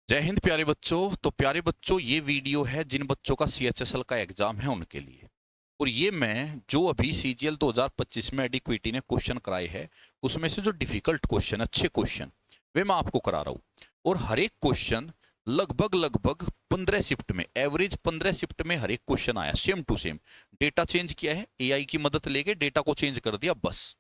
जय हिंद प्यारे बच्चों। तो प्यारे बच्चों, ये वीडियो है जिन बच्चों का सीएचएसएल का एग्जाम है उनके लिए। और ये मैं जो अभी सीजीएल 2025 में एडिक्विटी ने क्वेश्चन कराए हैं उसमें से जो डिफिकल्ट क्वेश्चन, अच्छे क्वेश्चन, वे मैं आपको करा रहा हूँ। और हर एक क्वेश्चन लगभग लगभग 15 शिफ्ट में, एवरेज 15 शिफ्ट में हर एक क्वेश्चन आया, same to same. Data change किया है, एआई की मदद लेके डेटा को चेंज कर दिया, बस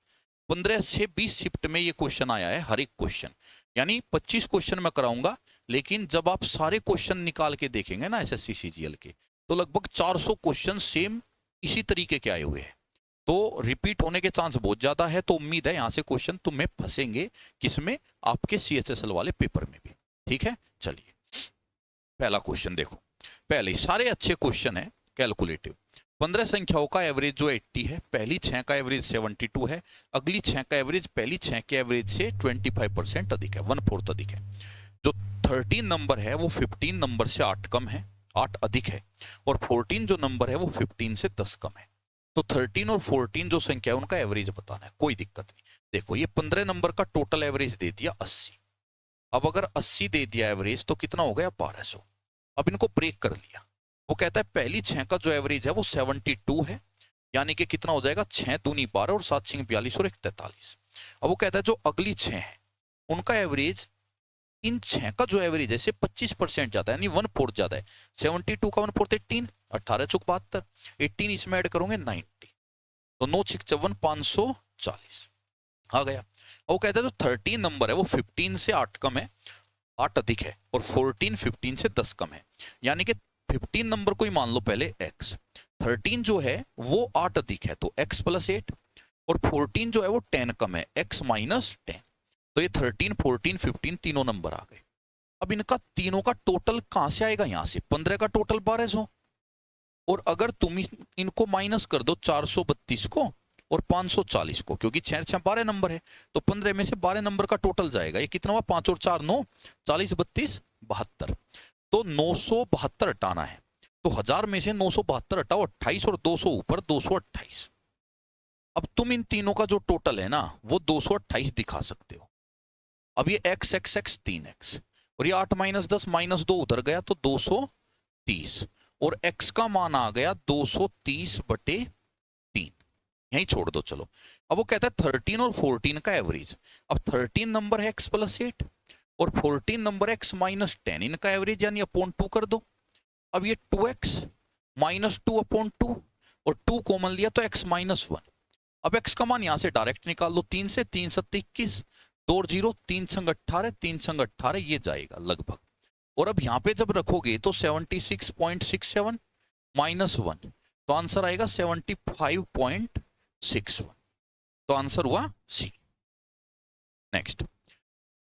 15 से 20 शिफ्ट में ये क्वेश्चन आया है हर एक क्वेश्चन। यानी 25 क्वेश्चन मैं कराऊंगा, लेकिन जब आप सारे क्वेश्चन निकाल के देखेंगे ना एसएससी सीजीएल के, तो लगभग 400 क्वेश्चन सेम इसी तरीके के आए हुए हैं। तो रिपीट होने के चांस बहुत ज्यादा है। तो उम्मीद है यहां से क्वेश्चन तुम्हें फंसेंगे, किसमें? आपके सीएचएसएल वाले पेपर में भी। ठीक है, चलिए पहला क्वेश्चन देखो। पहले सारे अच्छे क्वेश्चन है, कैलकुलेटिव। 15 संख्याओं का एवरेज जो 80 है, पहली 6 का एवरेज 72 है, अगली 6 का एवरेज पहली 6 के एवरेज से 25% अधिक है, 1/4 अधिक है। जो 13 नंबर है वो 15 नंबर से 8 कम है, 8 अधिक है। और 14 जो नंबर है वो 15 से 10 कम है। तो 13 और 14 जो संख्या है उनका एवरेज बताना है, कोई दिक्कत नहीं। देखो ये 15 नंबर का टोटल एवरेज दे दिया 80। अब अगर 80 दे दिया एवरेज तो कितना हो गया? 1200। अब इनको ब्रेक कर लिया। वो कहता है पहली 6 का जो एवरेज है वो 72 है, यानी कि कितना हो जाएगा? 6 दूनी 12 और 7 6 42 और 1 43। अब वो कहता है जो अगली 6 है उनका एवरेज, इन 6 का जो एवरेज है 25% ज्यादा है, यानी 1/4 ज्यादा है। 72 का 1/4 18, 18 चौक 72, 18 इसमें ऐड करोगे 90, तो 9 6 54 540 आ गया। और वो कहता है जो 13 नंबर है वो 15 से 8 कम है, 8 अधिक है। और 14 15 से 10 कम है, यानी कि 15 नंबर को ही मान लो पहले x, 13 जो है वो 8 अधिक है तो x प्लस 8, और 14 जो है वो 10 कम है, x माइनस 10। तो ये 13 14 15 तीनों नंबर आ गए। अब इनका तीनों का टोटल कहां से आएगा? यहां से 15 का टोटल 1200, और अगर तुम इनको माइनस कर दो 432 को और 540 को, क्योंकि 6 6 12 नंबर है, तो 15 में से 12 नंबर का टोटल जाएगा। ये कितना हुआ? 5 और 4 9, 40 32 72। तो 972 हटाना है, तो 1000 में से 972 हटाओ, 28 और 200 ऊपर 228। अब तुम इन तीनों का जो टोटल है ना वो 228 दिखा सकते हो। अब ये x x x 3x, और ये 8 माइनस 10 माइनस 2 उधर गया तो 230, और x का मान आ गया 230/3। यहीं छोड़ दो चलो। अब वो कहता है 13 और 14 का एवरेज। अब 13 नंबर है x प्लस 8 और 14 नंबर x माइनस 10, इनका एवरेज यानी अपॉन 2 कर दो। अब ये 2x माइनस 2 अपॉन 2, और 2 कॉमन लिया तो x माइनस 1। अब x का मान यहां से डायरेक्ट निकाल दो, 3 से 3 7 21, 2 और 0 3 संग 18, 3 संग 18 ये जाएगा लगभग। और अब यहां पे जब रखोगे तो 76.67 माइनस 1, तो आंसर आएगा 75.61। तो आंसर हुआ सी। नेक्स्ट,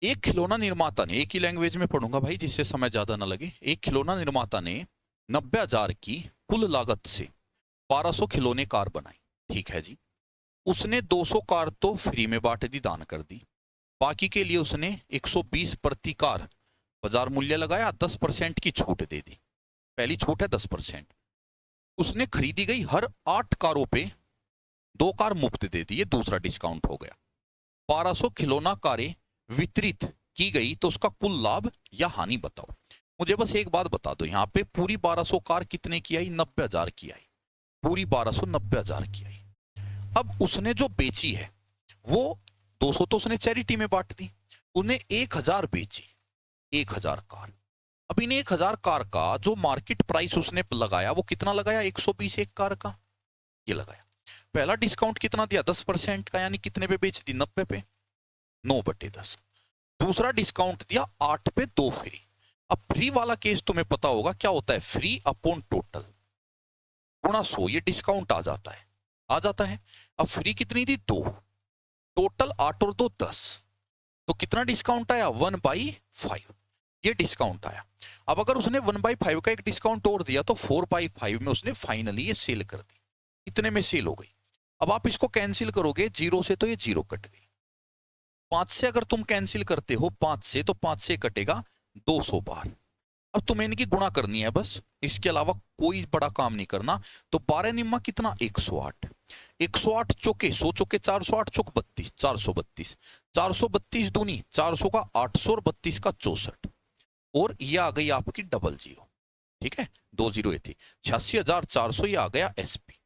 एक खिलौना निर्माता ने, एक ही लैंग्वेज में पढ़ूंगा भाई जिससे समय ज्यादा ना लगे। एक खिलौना निर्माता ने 90,000 की कुल लागत से 1200 खिलौने कार बनाई। ठीक है जी। उसने 200 कार तो फ्री में बांट दी, दान कर दी। बाकी के लिए उसने 120 प्रति कार बाजार मूल्य लगाया, 10% की छूट दे दी। पहली छूट है 10%। उसने खरीदी गई हर 8 कारों पे 2 कार मुफ्त दे दी, ये दूसरा डिस्काउंट हो गया। 1200 खिलौना कारें वितरित की गई तो उसका कुल लाभ या हानि बताओ। मुझे बस एक बात बता दो, यहाँ पे पूरी 1200 कार कितने की आई? 90,000 की आई। पूरी 1200 90,000 की आई। अब उसने जो बेची है वो 200 तो उसने चैरिटी में बांट दी, उन्हें 1000 बेची, 1000 कार। अब इन 1000 कार का जो मार्केट प्राइस उसने लगाया वो कितना लगाया? 120 एक कार का ये लगाया। पहला डिस्काउंट कितना दिया? 10% का, यानी कितने पे बेच दी? 90 पे, 9/10। दूसरा डिस्काउंट दिया 8 पे 2 फ्री। अब फ्री वाला केस तुम्हें पता होगा क्या होता है? फ्री अपॉन टोटल गुणा 100, ये डिस्काउंट आ जाता है, आ जाता है। अब फ्री कितनी थी? 2, टोटल 8 और 2 10, तो कितना डिस्काउंट आया? 1/5, ये डिस्काउंट आया। अब अगर उसने 1/5 का एक डिस्काउंट और दिया तो 4/5 में उसने फाइनली ये सेल कर दी, इतने में सेल हो गई। अब आप इसको कैंसिल करोगे 0 से तो ये 0 कट गई। 5 से अगर तुम कैंसिल करते हो 5 से, तो 5 से कटेगा 200 बार। अब तुम्हें इनकी गुणा करनी है बस, इसके अलावा कोई बड़ा काम नहीं करना। तो 12 निम्मा कितना? 108, 108 चौके 100 चौके 408 चौक 32, 432, 432 दूनी 400 का 800 और 32 का 64। और ये आ गई आपकी 00, ठीक है, 20 ये थी 86,400, ये आ गया SP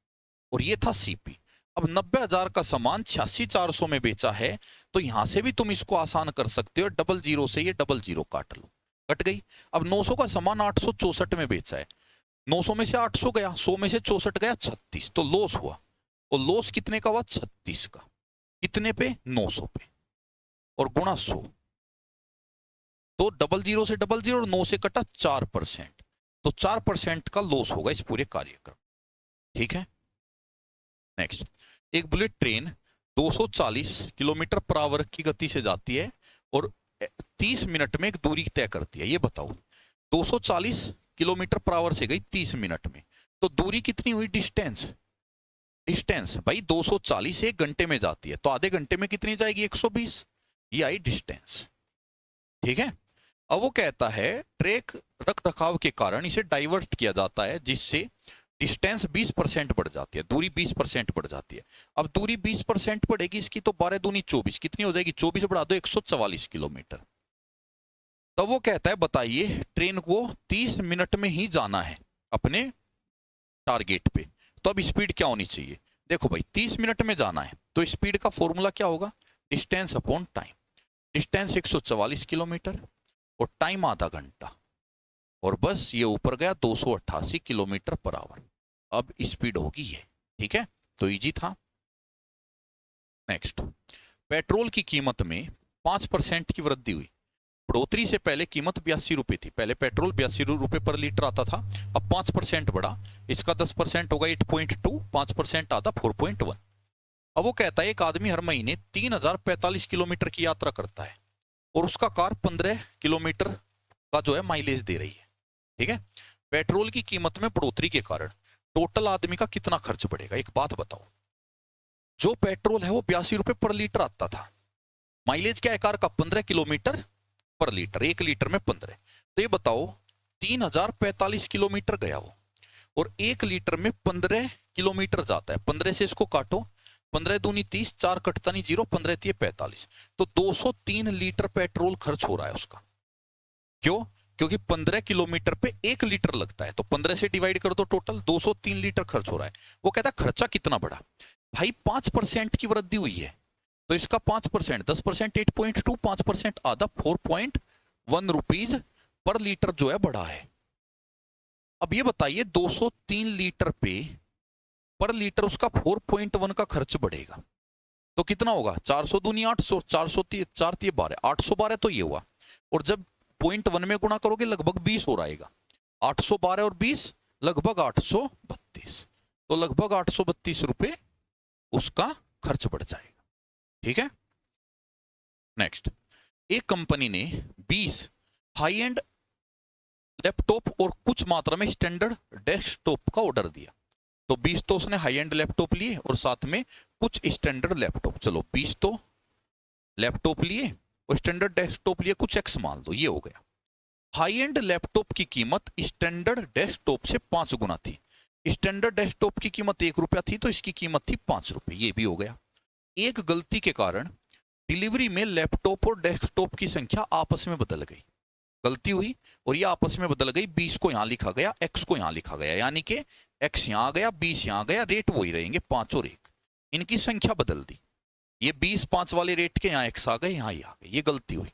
और ये था CP। अब 90,000 का सामान 86,400 में बेचा है, तो यहां से भी तुम इसको आसान कर सकते हो, 00 से ये 00 काट लो, कट गई। अब 900 का सामान 864 में बेचा है, 900 में से 800 गया, 100 में से 64 गया, 36, तो लॉस हुआ। और लॉस कितने का हुआ? 36 का। कितने पे? 900 पे, और गुणा 100, तो 00 से 00 और 9 से कटा 4%, तो 4% का लॉस होगा इस पूरे कार्यक्रम, ठीक है। नेक्स्ट, एक bullet train 240 kilometre per hour की गति से जाती है और 30 मिनट में एक दूरी तय करती है। ये बताओ, 240 किलोमीटर पर आवर से गई 30 मिनट में, तो दूरी कितनी हुई? डिस्टेंस, डिस्टेंस भाई 240 एक घंटे में जाती है, तो आधे घंटे में कितनी जाएगी? 120, ये आई डिस्टेंस, ठीक है। अब वो कहता है ट्रैक रख रखाव के कारण इसे डाइवर्ट किया जाता है, जिससे डिस्टेंस 20% बढ़ जाती है, दूरी 20% बढ़ जाती है। अब दूरी 20% बढ़ेगी इसकी, तो 12 दूनी 24, कितनी हो जाएगी? 24 बढ़ा दो 144 किलोमीटर। तब वो कहता है बताइए ट्रेन को 30 मिनट में ही जाना है अपने टारगेट पे, तो अब स्पीड क्या होनी चाहिए? देखो भाई 30 मिनट में जाना है, तो स्पीड का फॉर्मूला क्या होगा? Distance upon time. Distance 144 kilometre और टाइम आधा घंटा, और बस ये ऊपर गया 288 किलोमीटर पर आवर। अब स्पीड होगी ये, ठीक है, तो इजी था। नेक्स्ट, पेट्रोल की कीमत में 5% की वृद्धि हुई। बढ़ोतरी से पहले कीमत 82 रुपए थी, पहले पेट्रोल 82 रुपए पर लीटर आता था, अब 5% बढ़ा, इसका 10% होगा 8.2, 5% आता 4.1। अब वो कहता है एक आदमी हर महीने 3045 किलोमीटर की यात्रा करता है और उसका कार 15 किलोमीटर का जो है माइलेज दे रही है, ठीक है। पेट्रोल की कीमत में बढ़ोतरी के कारण टोटल आदमी का कितना खर्च बढ़ेगा? एक बात बताओ, जो पेट्रोल है वो 82 रुपए पर लीटर आता था, माइलेज क्या है कार का? 15 किलोमीटर पर लीटर, 1 लीटर में 15, तो ये बताओ 3045 किलोमीटर गया वो, और 1 लीटर में 15 किलोमीटर जाता है। 15 से इसको काटो, 15 दूनी 30, 4 कटता नहीं 0, 15 3 45, तो 203 लीटर पेट्रोल खर्च हो रहा है उसका। क्यों? क्योंकि 15 किलोमीटर पे 1 लीटर लगता है, तो 15 से डिवाइड कर दो, टोटल 203 लीटर खर्च हो रहा है। वो कहता है खर्चा कितना बढ़ा? भाई 5% की वृद्धि हुई है, तो इसका 5%, 10% 8.2, 5% आधा 4.1 रुपीज पर लीटर जो है बढ़ा है। अब ये बताइए 203 लीटर पे पर लीटर उसका 4.1 का खर्च बढ़ेगा, तो कितना होगा? 400 दूनी 800, 400 4 12, 812 तो ये हुआ, और जब 0.1 में गुणा करोगे लगभग 20 हो आएगा, 812 और 20 लगभग 832, तो लगभग 832 रुपए उसका खर्च बढ़ जाएगा, ठीक है। नेक्स्ट, एक कंपनी ने 20 हाई एंड लैपटॉप और कुछ मात्रा में स्टैंडर्ड डेस्कटॉप का ऑर्डर दिया, तो 20 तो उसने हाई एंड लैपटॉप लिए और साथ में कुछ स्टैंडर्ड लैपटॉप, चलो 20 तो लैपटॉप लिए और स्टैंडर्ड डेस्कटॉप लिए, कुछ एक्स मान लो, ये हो गया। हाई एंड लैपटॉप की कीमत स्टैंडर्ड डेस्कटॉप से 5 गुना थी। स्टैंडर्ड डेस्कटॉप की कीमत 1 रुपया थी, तो इसकी कीमत थी 5 रुपए, ये भी हो गया। एक गलती के कारण डिलीवरी में लैपटॉप और डेस्कटॉप की संख्या आपस में बदल गई, गलती हुई और ये आपस में बदल गई, 20 को यहां लिखा गया, एक्स को यहां लिखा गया, यानी कि एक्स यहां आ गया, 20 यहां गया, रेट वही रहेंगे 5 और 1, इनकी संख्या बदल दी, ये 20 5 वाले रेट के यहाँ एक्स आ गए, यहाँ ही आ गए, ये गलती हुई।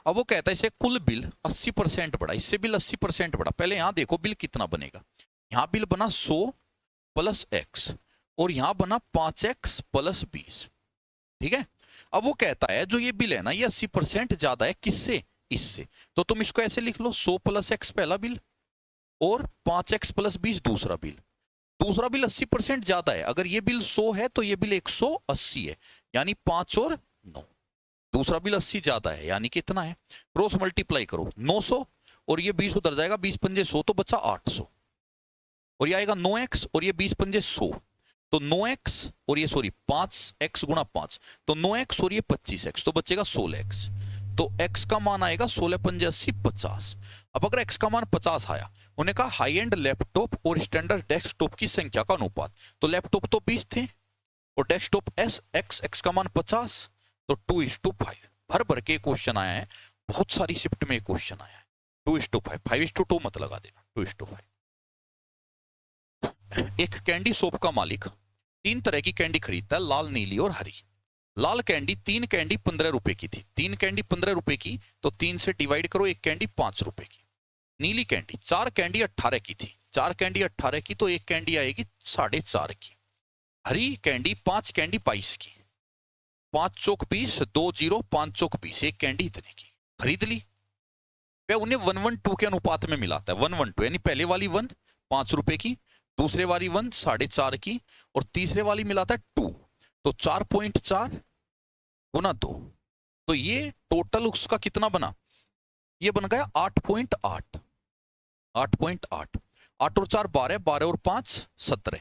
अब वो कहता है इसे कुल बिल 80% बढ़ा, इससे बिल 80% बढ़ा। पहले यहां देखो बिल कितना बनेगा, यहां बिल बना 100 प्लस एक्स और यहां बना 5x प्लस 20, ठीक है। अब वो कहता है जो ये बिल है ना ये 80% ज्यादा है, किससे? इससे, तो तुम इसको ऐसे लिख लो 100 प्लस एक्स पहला बिल और 5x प्लस 20 दूसरा बिल। दूसरा बिल 80% ज्यादा है, अगर ये बिल 100 है तो ये बिल 180 है, यानी 5 और 9, दूसरा बिल 80 ज्यादा है, यानी कितना है? क्रॉस मल्टीप्लाई करो, 900 और ये 20 उधर जाएगा, 20 पंजे 100, तो बचा 800, और ये आएगा 9x और ये 20 पंजे 100, तो 9x और ये 5x गुणा 5, तो 9x और ये 25x, तो बचेगा 16x, तो x का मान आएगा 16 पंजे 80 50। अब अगर x का मान 50 आया, उन्हें कहा हाई एंड लैपटॉप और स्टैंडर्ड डेस्कटॉप की संख्या का अनुपात, तो लैपटॉप तो 20 थे और डेस्कटॉप x का मान 50, तो 2:5। भर भर के क्वेश्चन आया है, बहुत सारी शिफ्ट में क्वेश्चन आया है, 2:5, 5:2 मत लगा देना, 2:5। एक कैंडी शॉप का मालिक 3 तरह की कैंडी खरीदता है, लाल, नीली और हरी। लाल कैंडी 3 कैंडी 15 रुपए की थी, 3 कैंडी 15 रुपए की, तो 3 से डिवाइड करो, एक कैंडी 5 रुपए की। नीली कैंडी 4 कैंडी 18 की थी, 4 कैंडी 18 की, तो एक कैंडी आएगी 4.5 की। हरी कैंडी 5 कैंडी 22 की, 5 चौक 20, 2 0, 5 चौक 20, एक कैंडी इतने की। खरीद ली। वह उन्हें 1:2 के अनुपात में मिलाता है, 1:2, यानी पहले वाली 1 5 रुपए की, दूसरे वाली 1 4.5 की, और तीसरे वाली मिलाता है 2, तो 4.4 गुना 2, तो ये टोटल उसका कितना बना, ये बन गया 8.8, 8.8, 8 और 4 12, 12 और 5 17,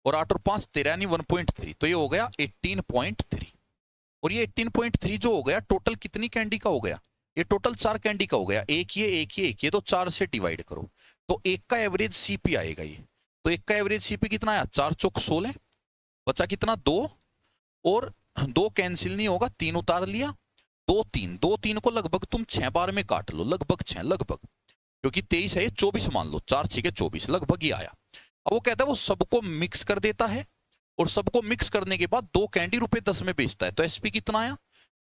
और 8 और 5 13, यानी 1.3, तो ये हो गया 18.3। और ये 18.3 जो हो गया, टोटल कितनी कैंडी का हो गया, ये टोटल 4 कैंडी का हो गया। एक ये, एक ये, एक ये, तो 4 से डिवाइड करो, तो एक का एवरेज सीपी आएगा ये। तो एक का एवरेज सीपी कितना आया, 4 चौक 16, बचा कितना 2, और 2 कैंसिल नहीं होगा, 3 उतार लिया, 2 3, 2 3 को लगभग तुम 6 बार में काट लो, लगभग 6, लगभग, क्योंकि 23 है, 24 मान लो, 4 6 24, लगभग ही आया। अब वो कहता है वो सबको मिक्स कर देता है, और सबको मिक्स करने के बाद 2 कैंडी ₹10 में बेचता है। तो एसपी कितना आया,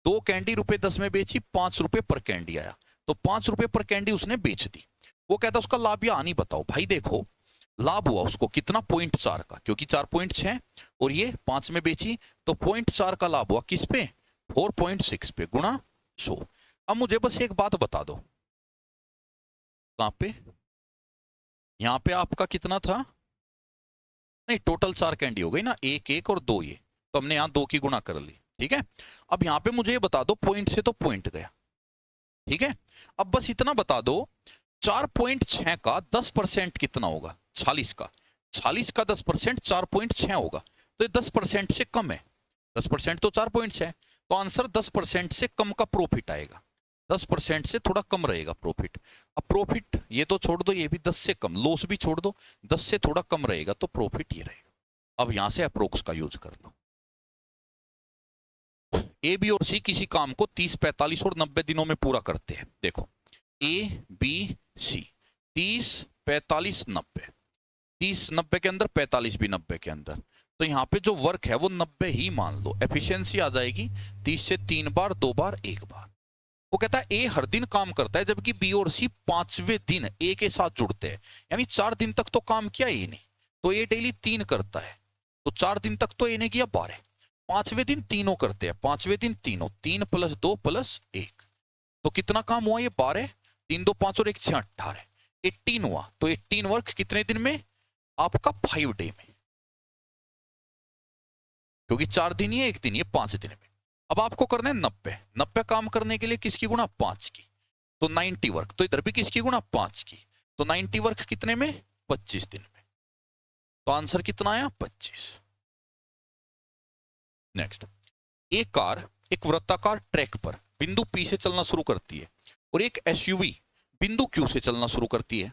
2 कैंडी ₹10 में बेची, 5 रुपए पर कैंडी आया, तो 5 रुपए पर कैंडी उसने बेच दी। वो कहता है उसका लाभ या हानि बताओ। भाई देखो, लाभ हुआ उसको कितना, 0.4 का, क्योंकि 4.6 और ये 5 में बेची, तो 0.4 का लाभ हुआ किस पे, 4.6 पे, गुणा 100। अब मुझे बस एक बात बता दो, कहां पे, यहां पे आपका कितना था, नहीं टोटल 4 कैंडी हो गई ना, 1 1 और 2 ये, तो हमने यहां 2 की गुणा कर ली, ठीक है। अब यहां पे मुझे ये बता दो, पॉइंट से तो पॉइंट गया, ठीक है। अब बस इतना बता दो, 4.6 का 10% कितना होगा, 46 का, 46 का 10% 4.6 होगा, तो ये 10% से कम है, 10% तो 4.6 है, तो आंसर 10% से कम का प्रॉफिट आएगा, 10% से थोड़ा कम रहेगा प्रॉफिट। अब प्रॉफिट ये तो छोड़ दो, ये भी 10 से कम, लॉस भी छोड़ दो, 10 से थोड़ा कम रहेगा, तो प्रॉफिट ये रहेगा। अब यहां से अप्रोक्स का यूज कर लो। ए बी और सी किसी काम को 30 45 और 90 दिनों में पूरा करते हैं। देखो ए बी सी, 30 45 90, 30 90 के अंदर, 45 भी 90 के अंदर, तो यहाँ पे जो वर्क है वो 90 ही मान लो, एफिशिएंसी आ जाएगी 30 से 3 बार, 2 बार, 1 बार। वो कहता है ए हर दिन काम करता है, जबकि बी और सी 5वें दिन ए के साथ जुड़ते हैं, यानी 4 दिन तक तो काम किया ए ने, तो ए डेली 3 करता है, तो 4 दिन तक तो ए ने किया 12, 5वें दिन तीनों करते हैं, 5वें दिन तीनों, 3 + 2 + 1, तो कितना काम हुआ ये 12, 3 2 5 और 1 6 18, 18 हुआ। तो 18 वर्क कितने दिन में, आपका 5 डे में, क्योंकि 4 दिन ही है, 1 दिन ही है, 5 दिन में। अब आपको करना है 90, 90 काम करने के लिए किसकी गुणा, 5 की, तो 90 वर्क, तो इधर भी किसकी गुणा, 5 की, तो 90 वर्क कितने में, 25 दिन में, तो आंसर कितना आया, 25। नेक्स्ट, एक कार एक वृत्ताकार ट्रैक पर बिंदु पी से चलना शुरू करती है, और एक एसयूवी बिंदु क्यू से चलना शुरू करती है,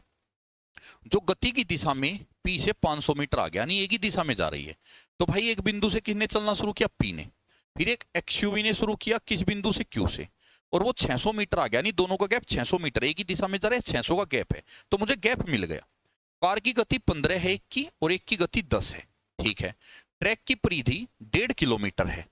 जो गति की दिशा में पी से 500 मीटर आ गया, यानी एक ही दिशा में जा रही है। तो भाई एक बिंदु से किसने चलना शुरू किया, पी ने, फिर एक एक्सयूवी ने शुरू किया किस बिंदु से, क्यू से, और वो 600 मीटर आ गया, यानी दोनों का गैप 600 मीटर, एक ही दिशा में जा रहे हैं, 600 का गैप है, तो मुझे गैप मिल गया। कार की गति 15 है एक की, और एक की गति 10 है, ठीक है। ट्रैक की परिधि 1.5 किलोमीटर है,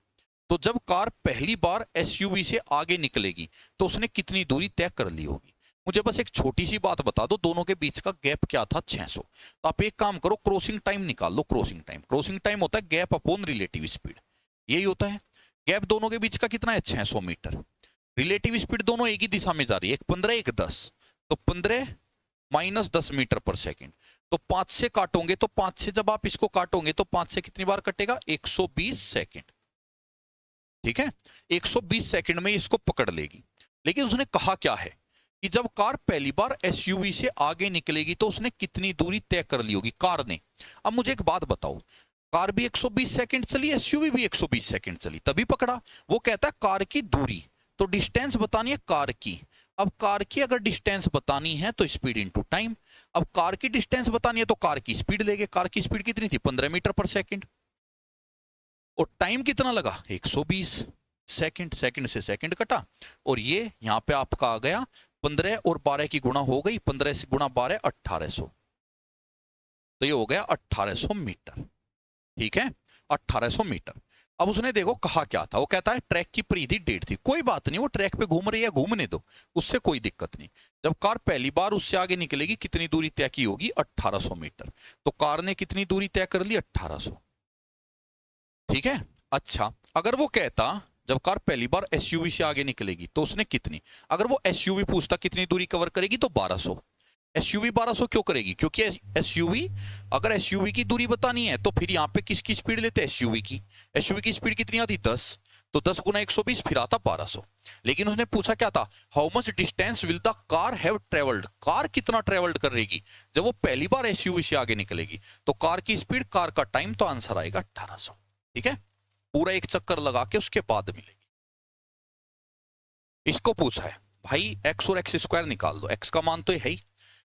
तो जब कार पहली बार एसयूवी से आगे निकलेगी तो उसने कितनी दूरी तय कर ली होगी। मुझे बस एक छोटी सी बात बता दो, दोनों के बीच का गैप क्या था, 600। तो आप एक काम करो, क्रॉसिंग टाइम निकाल लो। क्रॉसिंग टाइम होता है गैप अपॉन रिलेटिव स्पीड, यही होता है। गैप दोनों के बीच का कितना है, 600 मीटर। रिलेटिव स्पीड दोनों एक ही दिशा में जा रही है, एक 15 एक 10, तो 15 - 10 मीटर पर सेकेंड, तो 5 से काटोगे, तो 5 से जब आप इसको काटोगे तो 5 से कितनी बार कटेगा, 120 सेकेंड, ठीक है। 120 सेकंड में इसको पकड़ लेगी। लेकिन उसने कहा क्या है कि जब कार पहली बार एसयूवी से आगे निकलेगी तो उसने कितनी दूरी तय कर ली होगी, कार ने। अब मुझे एक बात बताओ, कार भी 120 सेकंड चली, एसयूवी भी 120 सेकंड चली, तभी पकड़ा। वो कहता है कार की दूरी, तो डिस्टेंस बतानी है कार की। अब कार की अगर डिस्टेंस बतानी है तो स्पीड इनटू टाइम। अब कार की डिस्टेंस बतानी है तो कार की स्पीड लेंगे। कार की स्पीड कितनी थी, 15 मीटर पर सेकंड, और टाइम कितना लगा, 120 सेकंड। सेकंड से सेकंड कटा, और ये यहां पे आपका आ गया 15 और 12 की गुणा हो गई, 15 से गुणा 12 1800, तो ये हो गया 1800 मीटर। ठीक है, 1800 मीटर। अब उसने देखो कहा क्या था, वो कहता है ट्रैक की परिधि 1.5 थी। कोई बात नहीं, वो ट्रैक पे घूम रही है, घूमने दो, उससे कोई दिक्कत नहीं। जब कार पहली बार उससे आगे निकलेगी कितनी दूरी तय की होगी, 1800 मीटर। तो कार ने कितनी दूरी तय कर ली, 1800। ठीक है। अच्छा, अगर वो कहता जब कार पहली बार एसयूवी से आगे निकलेगी तो उसने कितनी, अगर वो एसयूवी पूछता कितनी दूरी कवर करेगी तो 1200। एसयूवी 1200 क्यों करेगी, क्योंकि एसयूवी, अगर एसयूवी की दूरी बतानी है तो फिर यहाँ पे किसकी स्पीड लेते हैं, एसयूवी की। एसयूवी की स्पीड कितनी आती, 10, तो 10 गुना 120 फिर आता 1200। लेकिन उसने पूछा क्या था, how much distance will the car have travelled, car कितना ट्रेवल्ड करेगी जब वो पहली बार एसयूवी से आगे निकलेगी। तो कार की स्पीड, कार का टाइम, तो आंसर आएगा 1800। ठीक है, पूरा एक चक्कर लगा के उसके बाद मिलेगी। इसको पूछा है भाई एक्स और एक्स स्क्वायर निकाल दो, एक्स का मान तो है ही,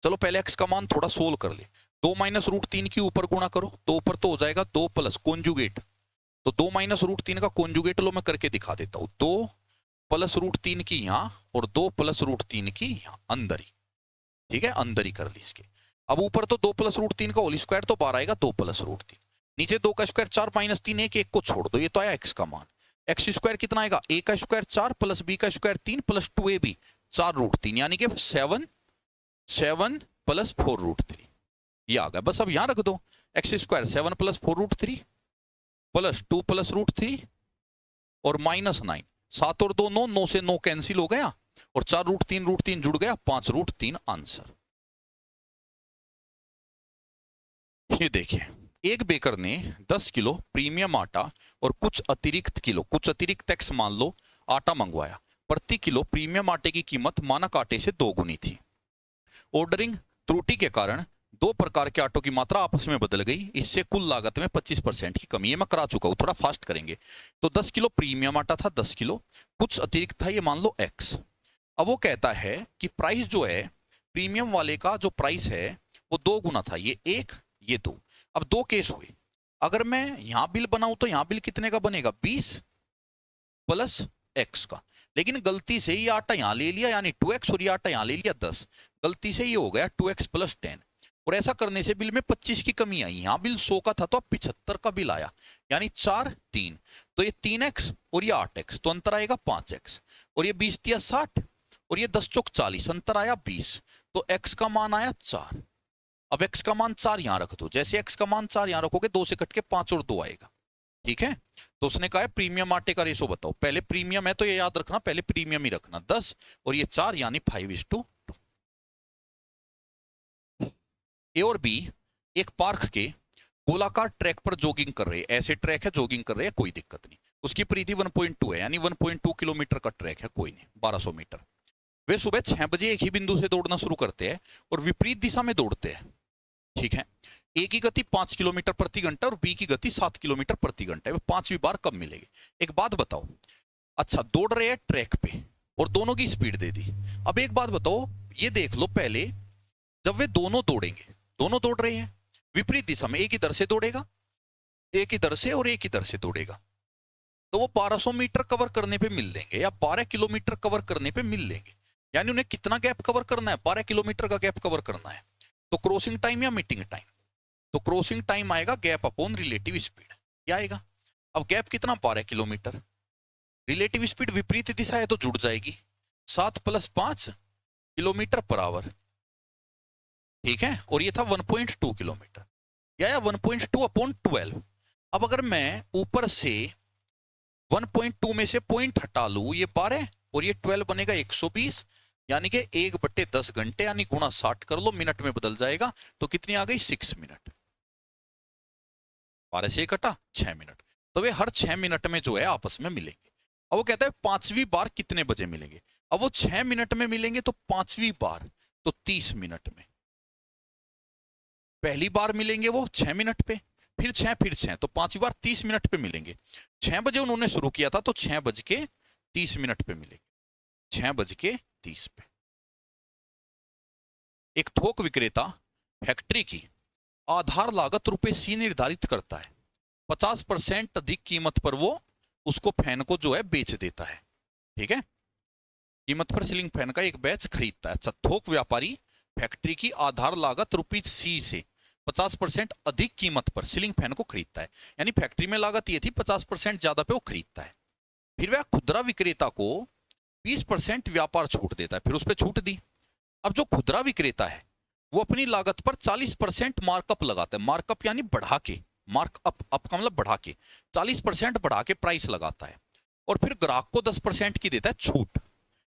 चलो पहले एक्स का मान थोड़ा सोल्व कर ले। 2 माइनस रूट 3 की ऊपर गुणा करो, तो ऊपर तो हो जाएगा 2 प्लस कॉन्जुगेट, तो 2 माइनस रूट 3 का कॉन्जुगेट लो मैं करके दिखा देता हूं, 2 प्लस रूट 3 की यहां और 2 प्लस रूट 3 की यहां अंदर ही। ठीक है, अंदर ही कर ली इसके। अब ऊपर तो 2 प्लस रूट 3 का होल स्क्वायर तो 12 आएगा, 2 प्लस रूट 3, नीचे 2 का स्क्वायर 4 माइनस 3 1, एक को छोड़ दो, ये तो आया एक्स का मान। एक्स स्क्वायर कितना आएगा, ए का स्क्वायर 4 प्लस बी का स्क्वायर 3 प्लस 2ab 4 रूट 3, यानी कि 7 प्लस 4 रूट 3, ये आ गया। बस अब यहां रख दो, X square 7 plus 4 root 3 plus 2 plus root 3 और माइनस 9, 7 और 2 9, 9 से 9 कैंसिल हो गया और 4 रूट 3 जुड़ गया, 5 रूट 3 आंसर। ये देखिए, एक बेकर ने 10 किलो प्रीमियम आटा और कुछ अतिरिक्त एक्स मान लो आटा मंगवाया। प्रति किलो प्रीमियम आटे की कीमत मानक आटे से 2 गुनी थी। ऑर्डरिंग त्रुटि के कारण 2 प्रकार के आटों की मात्रा आपस में बदल गई, इससे कुल लागत में 25% की कमी। ये मैं करा चुका हूं, थोड़ा फास्ट करेंगे। तो 10 किलो प्रीमियम आटा था, 10 किलो, कुछ अतिरिक्त था, ये मान लो एक्स। अब वो कहता है कि प्राइस जो है प्रीमियम वाले का, जो प्राइस है वो 2 गुना था, ये 1 ये 2। अब 2 केस हुए, अगर मैं यहां बिल बनाऊं तो यहां बिल कितने का बनेगा, 20 प्लस एक्स का। लेकिन गलती से ये आटा यहां ले लिया यानी 2x, और ये आटा यहां ले लिया 10, गलती से ये हो गया 2x प्लस 10, और ऐसा करने से बिल में 25 की कमी आई। यहां बिल 100 का था तो अब 75 का बिल आया, यानी 4 3, तो ये 3x और ये 8x, तो अंतर आएगा 5x, और ये 20 दिया 60 और ये 10 चौक 40, अंतर आया 20, तो x का मान आया 4। अब x का मान 4 यहां रख दो, जैसे x का मान 4 यहां रखोगे 2 से कट के 5 और 2 आएगा। ठीक है, तो उसने कहा है प्रीमियम आटे का रेशो बताओ। पहले प्रीमियम है तो ये याद रखना, पहले प्रीमियम ही रखना, 10 और ये 4 यानी 5:2। ए और बी एक पार्क के गोलाकार ट्रैक पर जॉगिंग कर रहे हैं, ऐसे ट्रैक है जॉगिंग कर रहे हैं, कोई दिक्कत नहीं। उसकी परिधि 1.2 है, यानी 1.2 किलोमीटर का ट्रैक है, कोई नहीं, 1200 मीटर। वे सुबह 6 बजे एक ही बिंदु से दौड़ना शुरू करते हैं और विपरीत दिशा में दौड़ते हैं। ठीक है, ए की गति 5 किलोमीटर प्रति घंटा और बी की गति 7 किलोमीटर प्रति घंटा है, वे 5वीं बार कब मिलेगी। एक बात बताओ, अच्छा दौड़ रहे हैं ट्रैक पे और दोनों की स्पीड दे दी। अब एक बात बताओ, ये देख लो पहले, जब वे दोनों दौड़ेंगे, दोनों दौड़ रहे हैं विपरीत दिशा में, एक इधर से दौड़ेगा, एक इधर से और एक इधर से दौड़ेगा, तो वो 1200 मीटर कवर करने पे मिल लेंगे या 12 किलोमीटर कवर करने पे मिल लेंगे। यानी उन्हें कितना गैप कवर करना है, 12 किलोमीटर का गैप कवर करना है। तो क्रॉसिंग टाइम या मीटिंग टाइम, तो क्रॉसिंग टाइम आएगा गैप अपॉन रिलेटिव स्पीड, क्या आएगा। अब गैप कितना, 12 किलोमीटर, रिलेटिव स्पीड विपरीत दिशा है तो जुड़ जाएगी, 7 + 5 किलोमीटर पर आवर। ठीक है, और ये था 1.2 किलोमीटर, या 1.2 अपॉन 12। अब अगर मैं ऊपर से 1.2 में से पॉइंट हटा लू, ये 12 और ये 12 बनेगा 120, यानी कि 1/10 घंटे, यानी गुणा 60 कर लो, मिनट में बदल जाएगा, तो कितनी आ गई, 6 मिनट। 12 से कटा 6 मिनट, तो वे हर 6 मिनट में जो है आपस में मिलेंगे। अब वो कहता है 5वीं बार कितने बजे मिलेंगे। अब वो 6 मिनट में मिलेंगे तो 5वीं बार तो 30 मिनट में। पहली बार मिलेंगे वो 6 मिनट पे, फिर 6 तो 5वीं बार 30 मिनट पे मिलेंगे। 6 बजे उन्होंने शुरू किया था तो 6:30 पे मिलेंगे, 6:30 पे। एक थोक विक्रेता फैक्ट्री की आधार लागत ₹C निर्धारित करता है, 50% अधिक कीमत पर वो उसको फैन को जो है बेच देता है। ठीक है, कीमत पर सीलिंग फैन का एक बैच खरीदता है। अच्छा, थोक व्यापारी फैक्ट्री की आधार लागत ₹C से 50% अधिक कीमत पर सीलिंग फैन को खरीदता है। यानी फैक्ट्री में लागत ये थी, 50% ज्यादा पे वो खरीदता है। फिर वह खुदरा विक्रेता को 20% व्यापार छूट देता है, फिर उस पर छूट दी। अब जो खुदरा विक्रेता है वो अपनी लागत पर 40% मार्कअप लगाता है। मार्कअप यानी बढ़ा के, मार्कअप अप का मतलब बढ़ा के, 40% बढ़ा के प्राइस लगाता है और फिर ग्राहक को 10% की देता है छूट।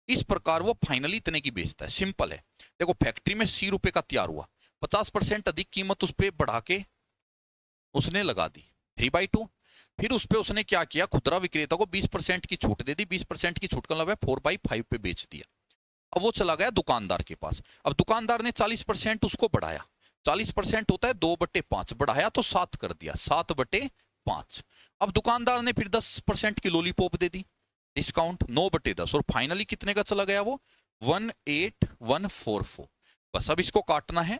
इस प्रकार वो फाइनली इतने की बेचता है। सिंपल है। देखो, फैक्ट्री में ₹C का तैयार हुआ, 50% अधिक कीमत उस पर बढ़ा के उसने लगा दी 3/2। फिर उस पर उसने क्या किया, खुदरा विक्रेता को 20% की छूट दे दी। 20% की छूट का मतलब है 4/5 पे बेच दिया। अब वो चला गया दुकानदार के पास। अब दुकानदार ने 40% उसको बढ़ाया। 40% होता है 2/5, बढ़ाया तो 7 कर दिया, 7/5। अब दुकानदार ने फिर 10% की लॉलीपॉप दे दी, डिस्काउंट 9/10, और फाइनली कितने का चला गया वो, 18144। बस अब इसको काटना है,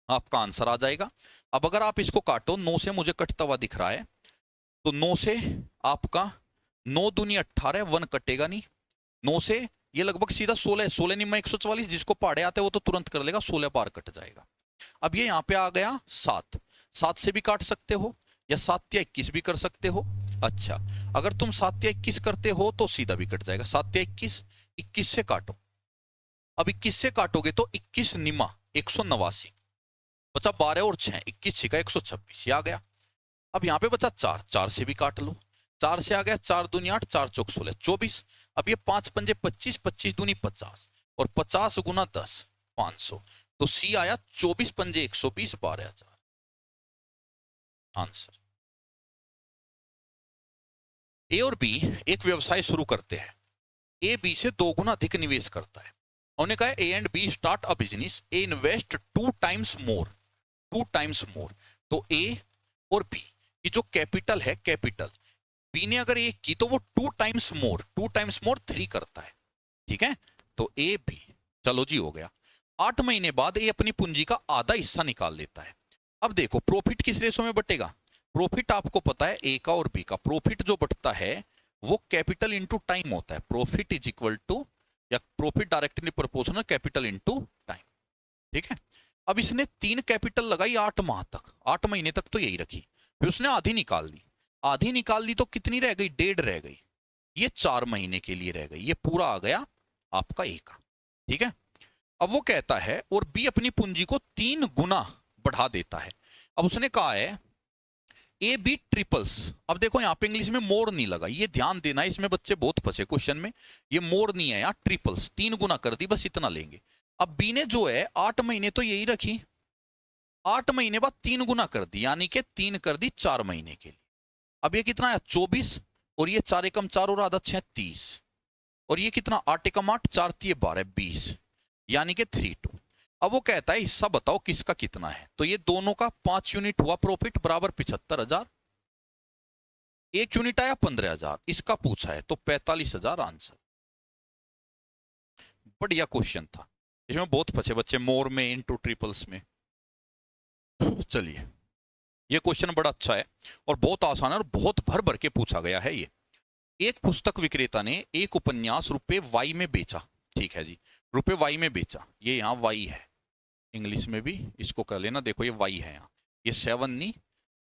आपका आंसर आ जाएगा। अब अगर आप इसको काटो, 9 से मुझे कटता हुआ दिख रहा है, तो 9 से आपका 9 दूनी 18, 1 कटेगा नहीं। 9 से ये लगभग सीधा 16, 16 नहीं, 144। जिसको पहाड़े आते हैं वो तो तुरंत कर लेगा, 16 पार कट जाएगा। अब ये यहाँ पे आ गया 7, 7 से भी काट सकते हो या 7 या 21 भी कर सकते हो। अच्छा, अगर तुम 7 या 21 करते हो तो सीधा भी कट जाएगा, 7 या 21। 21 से काटो, अब 21 से काटोगे तो 21 निमा 189, बचा 12 और 6, 21 छिका 126, ये आ गया। अब यहाँ पे बचा 4, 4 से भी काट लो, 4 से आ गया 4 दूनी 8, 4 चौक 16, 24। अब ये 5 पंजे 25, 25 दूनी 50, और 50 गुना 10, 500। तो सी आया 24 पंजे 120, 12,000 आंसर। ए और बी एक व्यवसाय शुरू करते हैं। ए बी से 2 गुना अधिक निवेश करता है। उन्होंने कहा A and B start a business, A invest 2 times more, 2 times more. तो ए और बी की जो कैपिटल है, कैपिटल बी ने अगर ए की तो वो 2 टाइम्स मोर, 2 टाइम्स मोर 3 करता है। ठीक है, तो ए बी, चलो जी हो गया। 8 महीने बाद ए अपनी पूंजी का आधा हिस्सा निकाल लेता है। अब देखो, प्रॉफिट किस रेशो में बटेगा, प्रॉफिट आपको पता है ए का और बी का प्रॉफिट जो बटता है वो कैपिटल इंटू टाइम होता है। प्रॉफिट इज इक्वल टू, या profit directly proportional capital into time. ठीक है, अब इसने 3 कैपिटल लगाई 8 माह तक, 8 महीने तक तो यही रखी, फिर उसने आधी निकाल ली। आधी निकाल दी तो कितनी रह गई, 1.5 रह गई। ये 4 महीने के लिए रह गई, ये पूरा आ गया आपका ए का। ठीक है, अब वो कहता है और बी अपनी पूंजी को 3 गुना बढ़ा देता है। अब उसने कहा है ए बी ट्रिपल्स। अब देखो यहाँ पे इंग्लिश में मोर नहीं लगा, ये ध्यान देना है, इसमें बच्चे बहुत फंसे क्वेश्चन में। ये मोर नहीं है यहाँ, ट्रिपल्स, 3 गुना कर दी, बस इतना लेंगे। अब बी ने जो है 8 महीने तो यही रखी, 8 महीने बाद 3 गुना कर दी, यानी कि 3 कर दी 4 महीने के लिए। अब ये कितना है 24, और ये 4 एकम 4 और आधा 6, 30, और ये कितना 8 एकम 8, 4 3 12, 20, यानी कि 32। अब वो कहता है हिस्सा बताओ किसका कितना है, तो ये दोनों का 5 यूनिट हुआ प्रॉफिट, बराबर 75,000। 1 यूनिट आया 15,000, इसका पूछा है तो 45,000 आंसर। बढ़िया क्वेश्चन था, इसमें बहुत फंसे बच्चे, मोर में, इनटू ट्रिपल्स में। चलिए, ये क्वेश्चन बड़ा अच्छा है और बहुत आसान है और बहुत भर भर के पूछा गया है ये। एक पुस्तक विक्रेता ने एक उपन्यास ₹Y में बेचा। ठीक है जी, ₹Y में बेचा, ये यहाँ Y है, इंग्लिश में भी इसको कर लेना, देखो ये Y है यहाँ, ये 7 नहीं,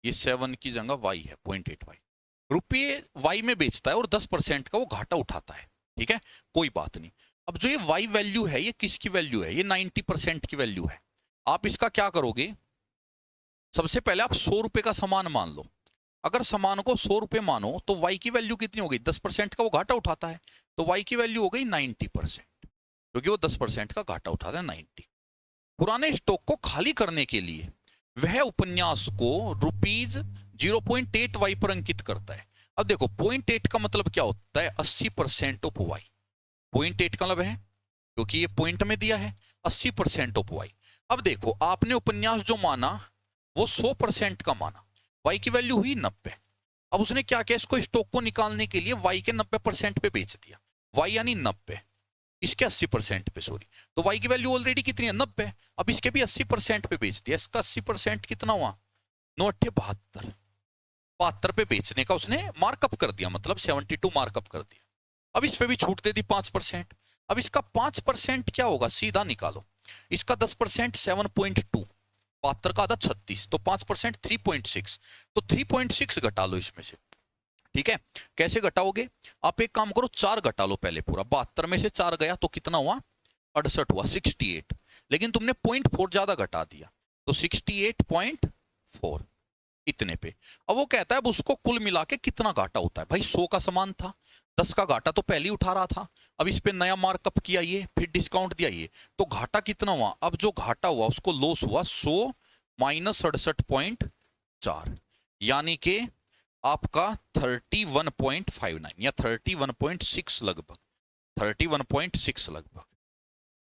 ये 7 की जगह Y है, 0.8Y। ₹Y में बेचता है और 10% का वो घाटा उठाता है। ठीक है, कोई बात नहीं। अब जो ये Y वैल्यू है, ये किसकी वैल्यू है, ये 90% की वैल्यू है। आप इसका क्या करोगे, सबसे पहले आप ₹100 का सामान मान लो। अगर सामान को ₹100 मानो तो Y की वैल्यू कितनी हो गई, 10% का वो घाटा उठाता है, तो Y की वैल्यू हो गई 90%, क्योंकि वो 10% का घाटा उठाता है, 90। पुराने स्टॉक को खाली करने के लिए वह उपन्यास को ₹0.8Y पर अंकित करता है। अब देखो 0.8 का मतलब क्या होता है, 80% ऑफ Y। 0.8 का मतलब है, क्योंकि ये पॉइंट में दिया है, 80% ऑफ Y। अब देखो आपने उपन्यास जो माना वो 100% का माना, Y की वैल्यू हुई 90। अब उसने क्या किया, इसको स्टॉक को निकालने के लिए Y के 90% पे बेच दिया। Y यानी 90, इसके 80% पे, सॉरी, तो Y की वैल्यू ऑलरेडी कितनी है, 90। अब इसके भी 80% पे बेच दिया, इसका 80% कितना हुआ, 9 8 72, 72 पे बेचने का उसने मार्कअप कर दिया, मतलब 72 मार्कअप कर दिया। अब इस पे भी छूट दे दी 5%, अब इसका 5% क्या होगा, सीधा निकालो। इसका 10% 7.2, 72 का आधा 36, तो 5% 3.6, तो 3.6 घटा लो इसमें से। ठीक है, कैसे घटाओगे, आप एक काम करो, 4 घटा लो पहले पूरा। 72 में से 4 गया तो कितना हुआ, 68 हुआ, 68। लेकिन तुमने 0.4 ज्यादा घटा दिया, तो 68.4 इतने पे। अब वो कहता है अब उसको कुल मिला के कितना घाटा होता है। भाई 100 का सामान था, 10 का घाटा तो पहले ही उठा रहा था, अब इस पे नया मार्कअप किया ये, फिर डिस्काउंट दिया ये, तो घाटा कितना हुआ। अब जो घाटा हुआ उसको लॉस हुआ 100 माइनस 68.4, यानी कि आपका 31.59 या 31.6 लगभग, 31.6 लगभग,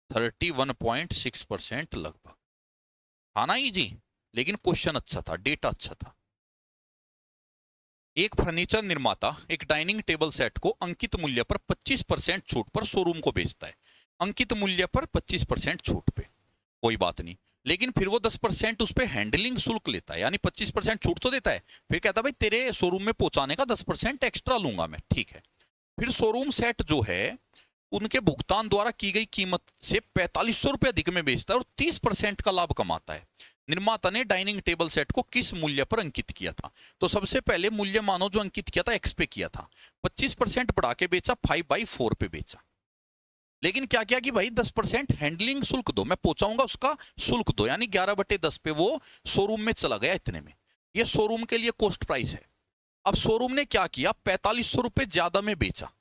31.6% लगभग। था ना इजी, लेकिन क्वेश्चन अच्छा था, डेटा अच्छा था। एक फर्नीचर निर्माता एक डाइनिंग टेबल सेट को अंकित मूल्य पर 25% छूट पर शोरूम को बेचता है। अंकित मूल्य पर 25% छूट पे, कोई बात नहीं, लेकिन फिर वो 10% उस पर हैंडलिंग शुल्क लेता है, यानी 25% छूट तो देता है, फिर कहता है भाई तेरे शोरूम में पहुंचाने का 10% एक्स्ट्रा लूंगा मैं, ठीक है। फिर शोरूम सेट जो है उनके भुगतान द्वारा की गई कीमत से 4500 रुपये अधिक में बेचता है और 30% का लाभ कमाता है। निर्माता ने डाइनिंग टेबल सेट को किस मूल्य पर अंकित किया था। तो सबसे पहले मूल्य मानो जो अंकित किया था एक्स पे किया था, 25% बढ़ा के बेचा, 5/4 पे बेचा। लेकिन क्या किया कि भाई 10% हैंडलिंग शुल्क दो, मैं पहुंचाऊंगा उसका शुल्क दो, यानी 11/10 पे वो शोरूम में चला गया इतने में। ये शोरूम के लिए कॉस्ट प्राइस है। अब शोरूम ने क्या किया, 4500 रुपए ज्यादा में बेचा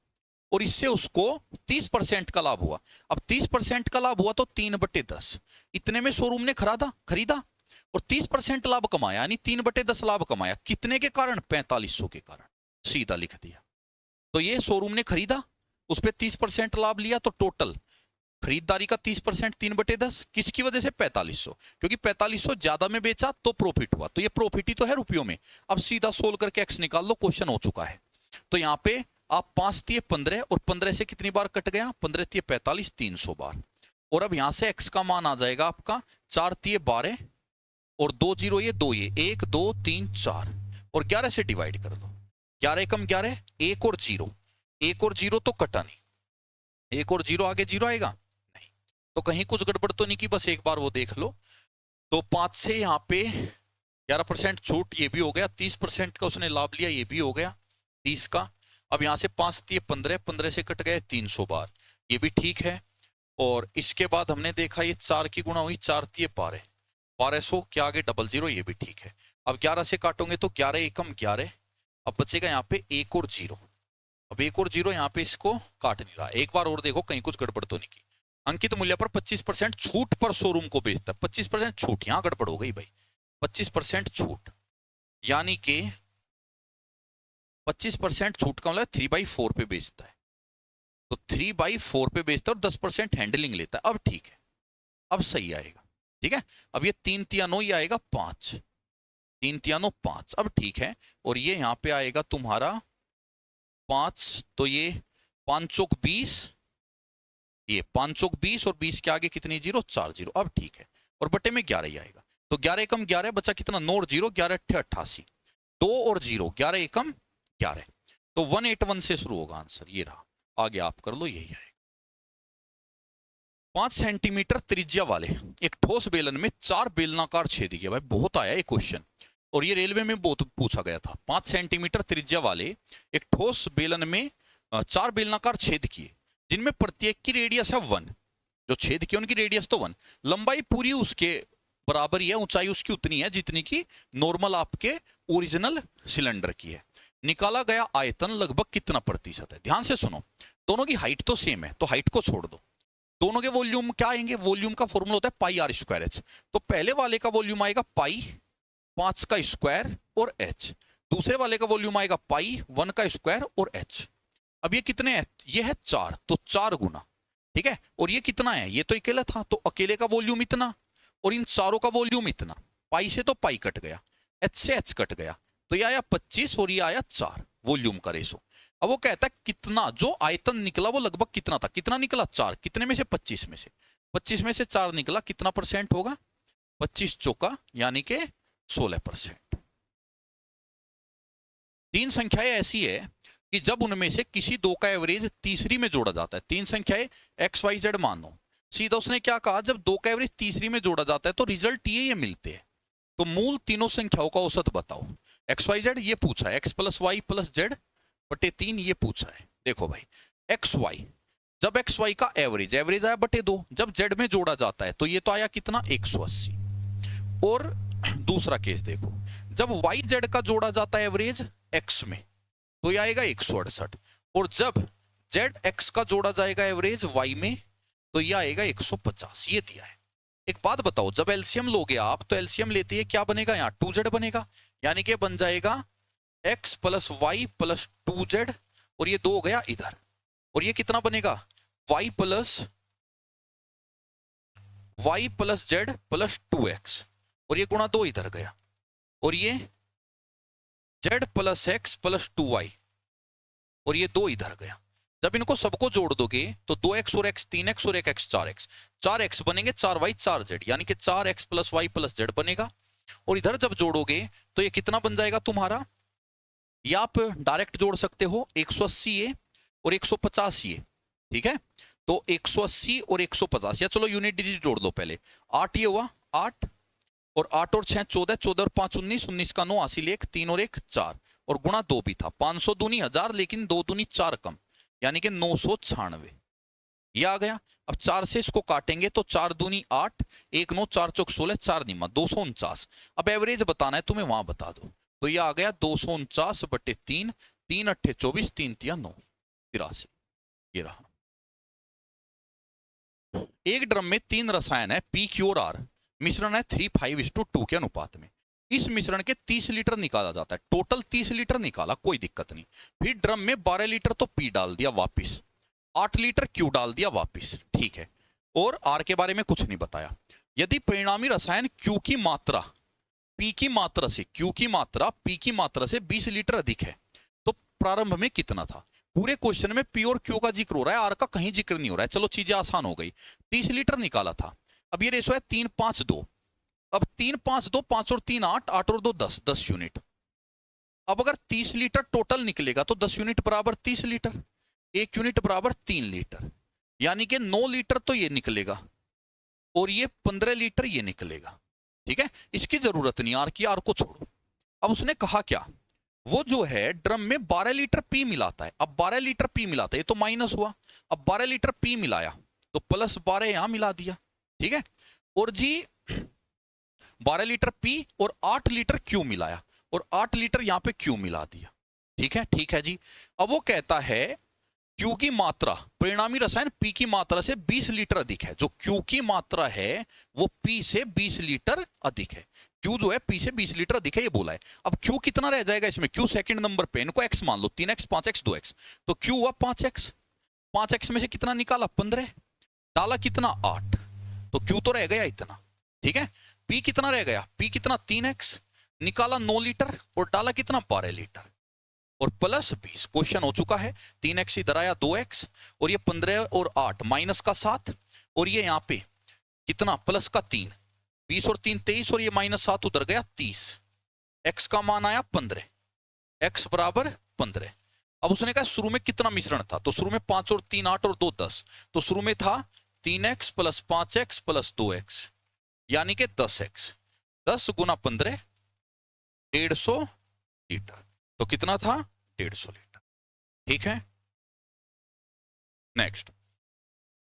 और इससे उसको 30% का लाभ हुआ। अब 30% का लाभ हुआ तो 3/10 इतने में शोरूम ने खरीदा और 30% लाभ कमाया, यानी 3/10 लाभ कमाया। कितने के कारण, 4500 के कारण, सीधा लिख दिया। तो ये शोरूम ने खरीदा, उस पर 30% लाभ लिया, तो टोटल खरीदारी का 30% 3/10 किसकी वजह से, 4500, क्योंकि 4500 ज्यादा में बेचा तो प्रॉफिट हुआ, तो ये प्रॉफिट ही तो है रुपयों में। अब सीधा सोल्व करके एक्स निकाल लो, क्वेश्चन हो चुका है। तो यहाँ पे आप 5 तिये 15 और 15 से कितनी बार कट गया, 15 तिये 45, 300 बार। और अब यहां से एक्स का मान आ जाएगा आपका 4 तिये 12 और 2 जीरो ये 2 ये 1 2 3 4 और 11 से डिवाइड कर दो। 11 कम 11, 1 और 0, 1 और 0 तो कटा नहीं, 1 और 0 आगे 0 आएगा नहीं, तो कहीं कुछ गड़बड़ तो नहीं की, बस एक बार वो देख लो। तो 5 से यहाँ पे 11% छूट, ये भी हो गया, 30% का उसने लाभ लिया, ये भी हो गया 30 का। अब यहां से 5 तिये 15, 15 से कट गए 300 बार, ये भी ठीक है। और इसके बाद हमने देखा ये 4 की गुणा हुई, 4 तिये 12, 1200 क्या आगे 00, ये भी ठीक है। अब 11 से काटोगे तो 11 एकम 11, अब बचेगा यहाँ पे 1 और 0। अब 1 और 0 यहाँ पे इसको काट नहीं रहा, एक बार और देखो कहीं कुछ गड़बड़ तो नहीं की। अंकित मूल्य पर 25% छूट पर शोरूम को बेचता है, 25% छूट, यहां गड़बड़ हो गई भाई, 25% छूट, यानी कि 25% छूट का मतलब 3/4 पे बेचता है, तो 3/4 पे बेचता है और 10% हैंडलिंग लेता है। अब ठीक है, अब सही आएगा, ठीक है। अब ये 3 तिया 9 ये आएगा 5, 3 तिया 9 5, अब ठीक है। और ये यहाँ पे आएगा तुम्हारा 5, तो ये 5 चौक 20, ये 5 चौक 20 और 20 के आगे कितनी जीरो, 4 जीरो, अब ठीक है। और बटे में 11 ही आएगा, तो 11 एकम 11 बचा कितना, 9 और 0, 11 अट्ठे 88, 2 और 0, 11 एकम 11, तो 181 से शुरू होगा आंसर, ये रहा। आगे आप कर लो, यही आएगा। 5 सेंटीमीटर त्रिज्या वाले एक ठोस बेलन में 4 बेलनाकार छेद किए, भाई बहुत आया ये क्वेश्चन, और ये रेलवे में बहुत पूछा गया था। 5 सेंटीमीटर त्रिज्या वाले एक ठोस बेलन में 4 बेलनाकार छेद किए, जिनमें प्रत्येक की रेडियस है 1, जो छेद किए उनकी रेडियस तो 1, लंबाई पूरी उसके बराबर ही है, ऊंचाई उसकी उतनी है जितनी की नॉर्मल आपके ओरिजिनल सिलेंडर की है। निकाला गया आयतन लगभग कितना प्रतिशत है। ध्यान से सुनो, दोनों की हाइट तो सेम है, तो हाइट को छोड़ दो, दोनों के वॉल्यूम क्या आएंगे, वॉल्यूम का फॉर्मूला होता है पाई आर स्क्वायर एच, तो पहले वाले का वॉल्यूम आएगा पाई 5 का स्क्वायर और एच, दूसरे वाले का वॉल्यूम आएगा पाई 1 का स्क्वायर और एच। अब ये कितने हैं, ये है 4, तो 4 गुना, ठीक है। और ये कितना है, ये तो अकेला था, तो अकेले का वॉल्यूम इतना और इन चारों का वॉल्यूम इतना, पाई से तो पाई कट गया, एच से एच कट गया, तो ये आया 25 और ये आया 4, वॉल्यूम का रेशो। अब वो कहता है कितना जो आयतन निकला वो लगभग कितना था, कितना निकला 4, कितने में से 25 में से, 25 में से 4 निकला, कितना परसेंट होगा, 25 चौका यानी कि 16%। 3 संख्याएं ऐसी है कि जब उनमें से किसी दो का एवरेज तीसरी में जोड़ा जाता है, तीन संख्याएं एक्स वाई जेड मानो, सीधा उसने क्या कहा, जब दो का एवरेज तीसरी में जोड़ा जाता है तो रिजल्ट ये मिलते हैं, तो मूल तीनों संख्याओं का औसत बताओ। एक्स वाई जेड ये पूछा है, X plus Y plus Z बटे 3 ये पूछा है। देखो भाई एक्स वाई, जब एक्स वाई का एवरेज आया बटे 2, जब जेड में जोड़ा जाता है तो ये तो आया कितना 180। और दूसरा केस देखो, जब वाई जेड का जोड़ा जाता है एवरेज एक्स में तो ये आएगा 168, और जब जेड एक्स का जोड़ा जाएगा एवरेज वाई में तो ये आएगा 150। ये दिया है। एक बात बताओ, जब एलसीएम लोगे आप तो एलसीएम लेते हैं क्या बनेगा, यहाँ 2z बनेगा, यानी कि बन जाएगा x plus Y plus 2z, और ये 2 हो गया इधर, और ये कितना बनेगा y plus Z plus 2x, और ये गुणा 2 इधर गया, और ये z plus x plus 2y, और ये 2 इधर गया। जब इनको सबको जोड़ दोगे तो 2x और x 3x और 1x 4x, 4x बनेंगे 4y 4z, यानी कि 4x plus Y plus Z बनेगा। और इधर जब जोड़ोगे तो ये कितना बन जाएगा तुम्हारा, ये आप डायरेक्ट जोड़ सकते हो 180 ये और 150 ये, ठीक है। तो 180 और 150, या चलो यूनिट डिजिट जोड़ दो पहले, 8 ये हुआ 8, और 8 और 6 14, 14 और 5 19, 19 का 9 80 1, 3 और 1 4, और गुणा 2 भी था, 500 दूनी 1000, लेकिन 2 दूनी 4 कम, यानी कि 996 ये आ गया। अब 4 से इसको काटेंगे तो 4 दूनी 8, 1 9 4 चौक 16, 4 निमा 249। अब एवरेज बताना है तुम्हें, वहां बता दो, तो ये आ गया 249 बटे 3, 3 अट्ठे 24, 3 तिया 9 83। ये रहा। एक ड्रम में 3 रसायन है पी क्यू और आर, मिश्रण है 3:5:2 के अनुपात में। इस मिश्रण के 30 लीटर निकाला जाता है, टोटल 30 लीटर निकाला, कोई दिक्कत नहीं। फिर ड्रम में 12 लीटर तो पी डाल दिया वापिस, 8 लीटर क्यू डाल दिया वापिस, ठीक है। और आर के बारे में कुछ नहीं बताया। यदि परिणामी रसायन क्यू की मात्रा पी की मात्रा से, क्यू की मात्रा पी की मात्रा से 20 लीटर अधिक है तो प्रारंभ में कितना था। पूरे क्वेश्चन में पी और क्यू का जिक्र हो रहा है, आर का कहीं जिक्र नहीं हो रहा है। चलो चीजें आसान हो गई, 30 लीटर निकाला था। अब ये रेशो है 3:5:2, अब 3:5:2, 5 और 3 8, 8 और 2 10, 10 यूनिट। अब अगर 30 लीटर टोटल निकलेगा तो 10 यूनिट बराबर 30 लीटर, 1 यूनिट बराबर 3 लीटर, यानी कि 9 लीटर तो ये निकलेगा, और ये 15 लीटर ये निकलेगा, ठीक है। इसकी जरूरत नहीं आर की, आर को छोड़ो। अब उसने कहा क्या, वो जो है ड्रम में 12 लीटर पी मिलाता है। अब 12 लीटर पी मिलाता है, ये तो माइनस हुआ, अब 12 लीटर पी मिलाया तो प्लस 12 यहां मिला दिया, ठीक है। और जी 12 लीटर पी और 8 लीटर क्यू मिलाया, और 8 लीटर यहां पे क्यू मिला दिया, ठीक है, ठीक है जी। अब वो कहता है क्यू की मात्रा, परिणामी रसायन पी की मात्रा से 20 लीटर अधिक है। जो क्यू की मात्रा है वो पी से 20 लीटर अधिक है। क्यू जो है पी से 20 लीटर अधिक है, ये बोला है। अब क्यू कितना रह जाएगा इसमें, क्यू सेकंड नंबर पे, इनको एक्स मान लो, 3x 5x 2x, तो क्यू हुआ 5x, 5x में से कितना निकाला 15, डाला कितना 8, तो क्यू तो रह गया इतना, ठीक है। पी कितना रह गया, पी कितना 3x, निकाला 9 लीटर और डाला कितना 12 लीटर, और प्लस 20। क्वेश्चन हो चुका है, 3x इधर आया 2x, और ये 15 और 8 माइनस का 7, और ये यहाँ पे कितना प्लस का 3, 20 और 3 23, और ये माइनस 7 उधर गया 30। x का मान आया 15, x बराबर 15। अब उसने कहा शुरू में कितना मिश्रण था, तो शुरू में 5 और 3 8 और 2 10, तो शुरू में था 3x plus 5x plus 2x, यानी कि 10x, 10 गुना 15 150 लीटर, तो कितना था 150 लीटर, ठीक है। नेक्स्ट,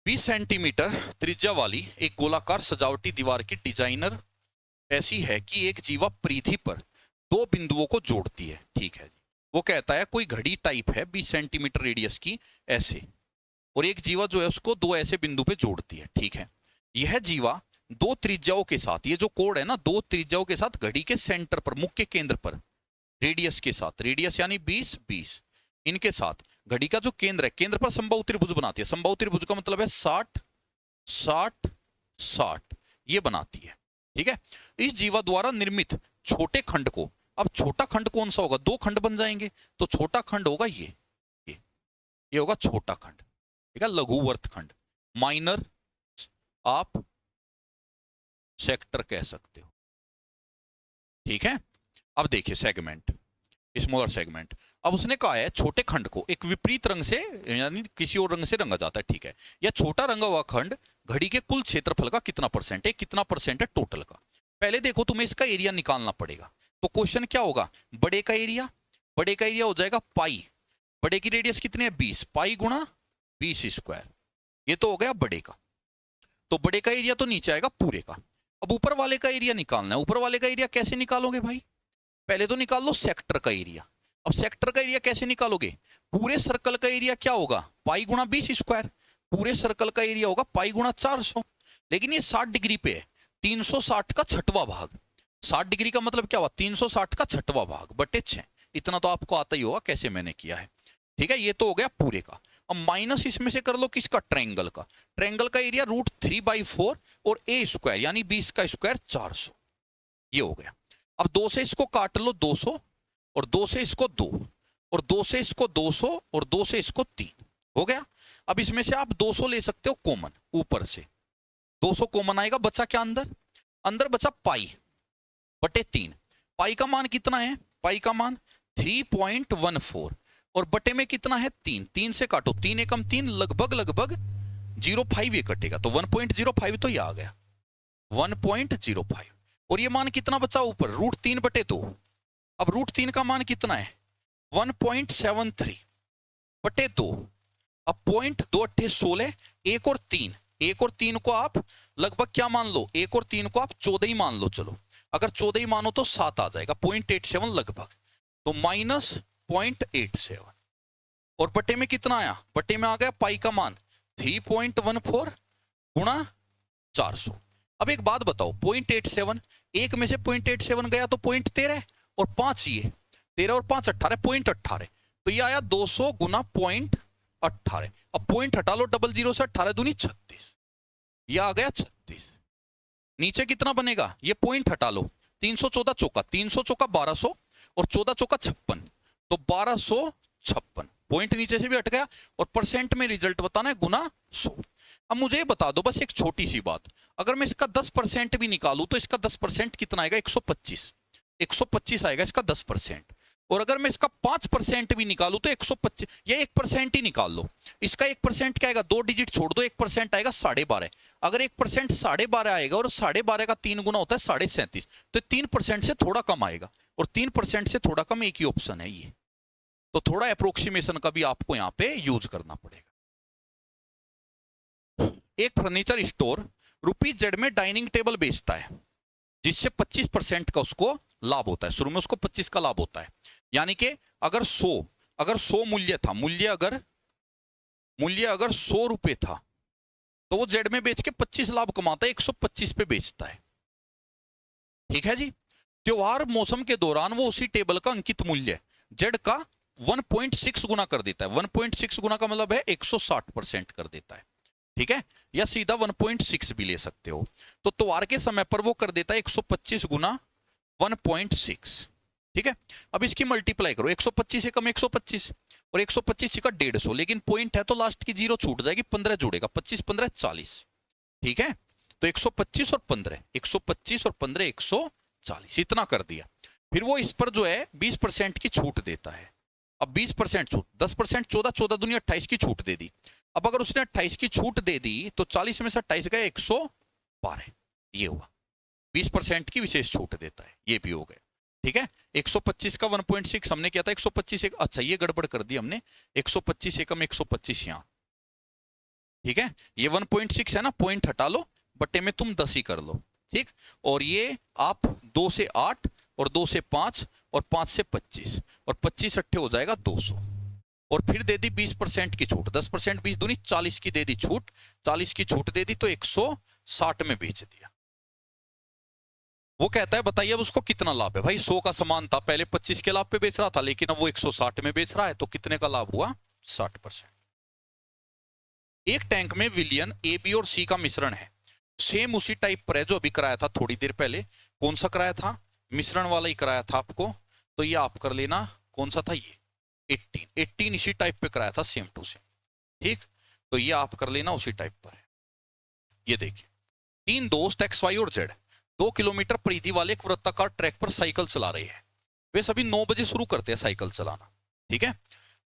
20 सेंटीमीटर त्रिज्या वाली एक गोलाकार सजावटी दीवार की डिजाइनर ऐसी है कि एक जीवा परिधि पर 2 बिंदुओं को जोड़ती है, ठीक है जी। वो कहता है कोई घड़ी टाइप है 20 सेंटीमीटर रेडियस की ऐसे, और एक जीवा जो है उसको 2 ऐसे बिंदु पे जोड़ती है, ठीक है। यह जीवा 2 त्रिज्याओं के साथ, ये जो कोड है ना, 2 त्रिज्याओं के साथ घड़ी के सेंटर पर, मुख्य केंद्र पर, रेडियस के साथ, रेडियस यानी 20 20, इनके साथ घड़ी का जो केंद्र है, केंद्र पर समबाहु त्रिभुज बनाती है। समबाहु त्रिभुज का मतलब है 60 60 60, ये बनाती है, ठीक है। इस जीवा द्वारा निर्मित छोटे खंड को, अब छोटा खंड कौन सा होगा, 2 खंड बन जाएंगे, तो छोटा खंड होगा ये होगा छोटा खंड, ठीक है, लघुवर्त खंड, माइनर आप सेक्टर कह सकते हो, ठीक है। अब देखिए सेगमेंट, स्मॉलर सेगमेंट। अब उसने कहा है छोटे खंड को एक विपरीत रंग से यानी किसी और रंग से रंगा जाता है, ठीक है, या छोटा रंगा हुआ खंड घड़ी के कुल क्षेत्रफल का कितना परसेंट है, कितना परसेंट है टोटल का। पहले देखो तुम्हें इसका एरिया निकालना पड़ेगा। तो क्वेश्चन क्या होगा, बड़े का एरिया हो जाएगा पाई, बड़े की रेडियस कितनी है 20, पाई गुणा 20 स्क्वायर, ये तो हो गया बड़े का। तो बड़े का एरिया तो नीचे आएगा पूरे का। अब ऊपर वाले का एरिया निकालना है। ऊपर वाले का एरिया कैसे निकालोगे भाई, पहले तो निकाल लो सेक्टर का एरिया। अब सेक्टर का एरिया कैसे निकालोगे, पूरे सर्कल का एरिया क्या होगा पाई गुणा 20 स्क्वायर, पूरे सर्कल का एरिया होगा पाई गुणा 400। लेकिन ये 60 डिग्री पे है, 360 का छठवां भाग, 60 डिग्री का मतलब क्या हुआ 360 का छठवां भाग बटे 6। इतना तो आपको आता ही होगा कैसे मैंने किया है, ठीक है। ये तो हो गया पूरे का। अब माइनस इसमें से कर लो किसका, ट्रायंगल का। ट्रायंगल का एरिया √3/4 और a स्क्वायर यानी 20 का स्क्वायर 400, ये हो गया। अब 2 से इसको काट लो 200, और 2 से इसको 2, और 2 से इसको 200, और 2 से इसको 3, हो गया। अब इसमें से आप 200 ले सकते हो कॉमन, ऊपर से 200 कॉमन आएगा, बचा क्या अंदर बचा पाई बटे 3। पाई का मान कितना है, पाई का मान 3.14, और बटे में कितना है 3, 3 से काटो 3 एकम 3, लगभग 0.5 ये कटेगा, तो 1.05 तो ये आ गया 1.05। और ये मान कितना बचा ऊपर √3/2। अब √3 का मान कितना है 1.73 बटे 2। अब 0.2 1 और 3, 1 और 3 को आप लगभग क्या मान लो, 1 और 3 को आप 14 ही मान लो। चलो अगर 14 ही मानो तो 7 आ जाएगा, 0.87 लगभग, तो -0.87। और बटे में कितना आया, बटे में आ गया पाई का मान 3.14 गुणा 400। अब एक बात बताओ 0.87, एक में से 0.87 गया तो 0.13, और 5 ये 13 और 5 18, 0.18, तो ये आया 200 गुना 0.18। अब पॉइंट हटा लो, 00 से 18 दूनी 36, ये आ गया 36। नीचे कितना बनेगा, ये पॉइंट हटा लो, 314 चौका 300 चौका 1200, और 14 चौका 56, तो 1256। पॉइंट नीचे से भी हट गया, और परसेंट में रिजल्ट बताना है गुना 100। अब मुझे बता दो बस एक छोटी सी बात, अगर मैं इसका 10% भी निकालूं तो इसका 10% कितना आएगा 125 आएगा इसका 10%। और अगर मैं इसका 5% भी निकालूं तो 125, या 1% ही निकाल लो, इसका 1% क्या आएगा, 2 डिजिट छोड़ दो, 1% आएगा 12.5। अगर 1% 12.5 आएगा और 12.5 का 3 गुना होता है 37.5, तो 3% से थोड़ा कम आएगा, और 3% से थोड़ा कम एक ही ऑप्शन है ये। तो थोड़ा अप्रोक्सीमेशन का भी आपको यहाँ पे यूज करना पड़ेगा। एक फर्नीचर स्टोर ₹Z में डाइनिंग टेबल बेचता है, जिससे 25% का उसको लाभ होता है। शुरू में उसको 25 का लाभ होता है, यानी कि अगर 100 मूल्य था, मूल्य अगर 100 रुपए था, तो वो जेड में बेच के 25 लाभ कमाता है, 125 पे बेचता है, ठीक है जी। त्योहार मौसम के दौरान वो उसी टेबल का अंकित मूल्य जेड का 1.6 गुना कर देता है। 1.6 गुना का मतलब है 160% कर देता है, ठीक है, या सीधा 1.6 भी ले सकते हो। तो त्योहार के समय पर वो कर देता है 125 गुना 1.6, ठीक है। अब इसकी मल्टीप्लाई करो, 125 एकम 125, और 125 का 150, लेकिन पॉइंट है तो लास्ट की 0 छूट जाएगी, 15 जुड़ेगा, 25 15 40, ठीक है। तो 125 और 15, 125 और 15 140, इतना कर दिया। फिर वो इस पर जो है 20% की छूट देता है। अब 20% छूट, 10% 14 दूनी 28 की छूट दे दी। अब अगर उसने 28 की छूट दे दी तो 40 में से 28 गए 112, ये हुआ 20% की विशेष छूट देता है, ये भी हो गया, ठीक है। 125 का 1.6 हमने किया था 125 अच्छा ये गड़बड़ कर दी हमने, 125 एकम 125 यहाँ, ठीक है। ये 1.6 है ना, पॉइंट हटा लो, बटे में तुम 10 ही कर लो, ठीक। और ये आप 2 से 8 और 2 से 5 और 5 से 25 और 25 अट्ठे हो जाएगा 200, और फिर दे दी 20% की छूट, 10% 20 दूनी 40 की दे दी छूट, 40 की छूट दे दी तो 160 में बेच दिया। वो कहता है बताइए अब उसको कितना लाभ है। भाई 100 का सामान था, पहले 25 के लाभ पे बेच रहा था, लेकिन अब वो 160 में बेच रहा है, तो कितने का लाभ हुआ 60%। एक टैंक में विलियन ए बी और सी का मिश्रण है, सेम उसी टाइप पर है जो अभी कराया था थोड़ी देर पहले। कौन सा कराया था, मिश्रण वाला ही कराया था आपको, तो ये आप कर लेना कौन सा था, ये 18 इसी टाइप पे कराया था, सेम टू सेम, ठीक। तो ये आप कर लेना उसी टाइप पर है। ये देखिए 3 दोस्त एक्स वाई और जेड 2 किलोमीटर परिधि वाले एक वृत्ताकार ट्रैक पर साइकिल चला रहे हैं। वे सभी 9 बजे शुरू करते हैं साइकिल चलाना। ठीक है।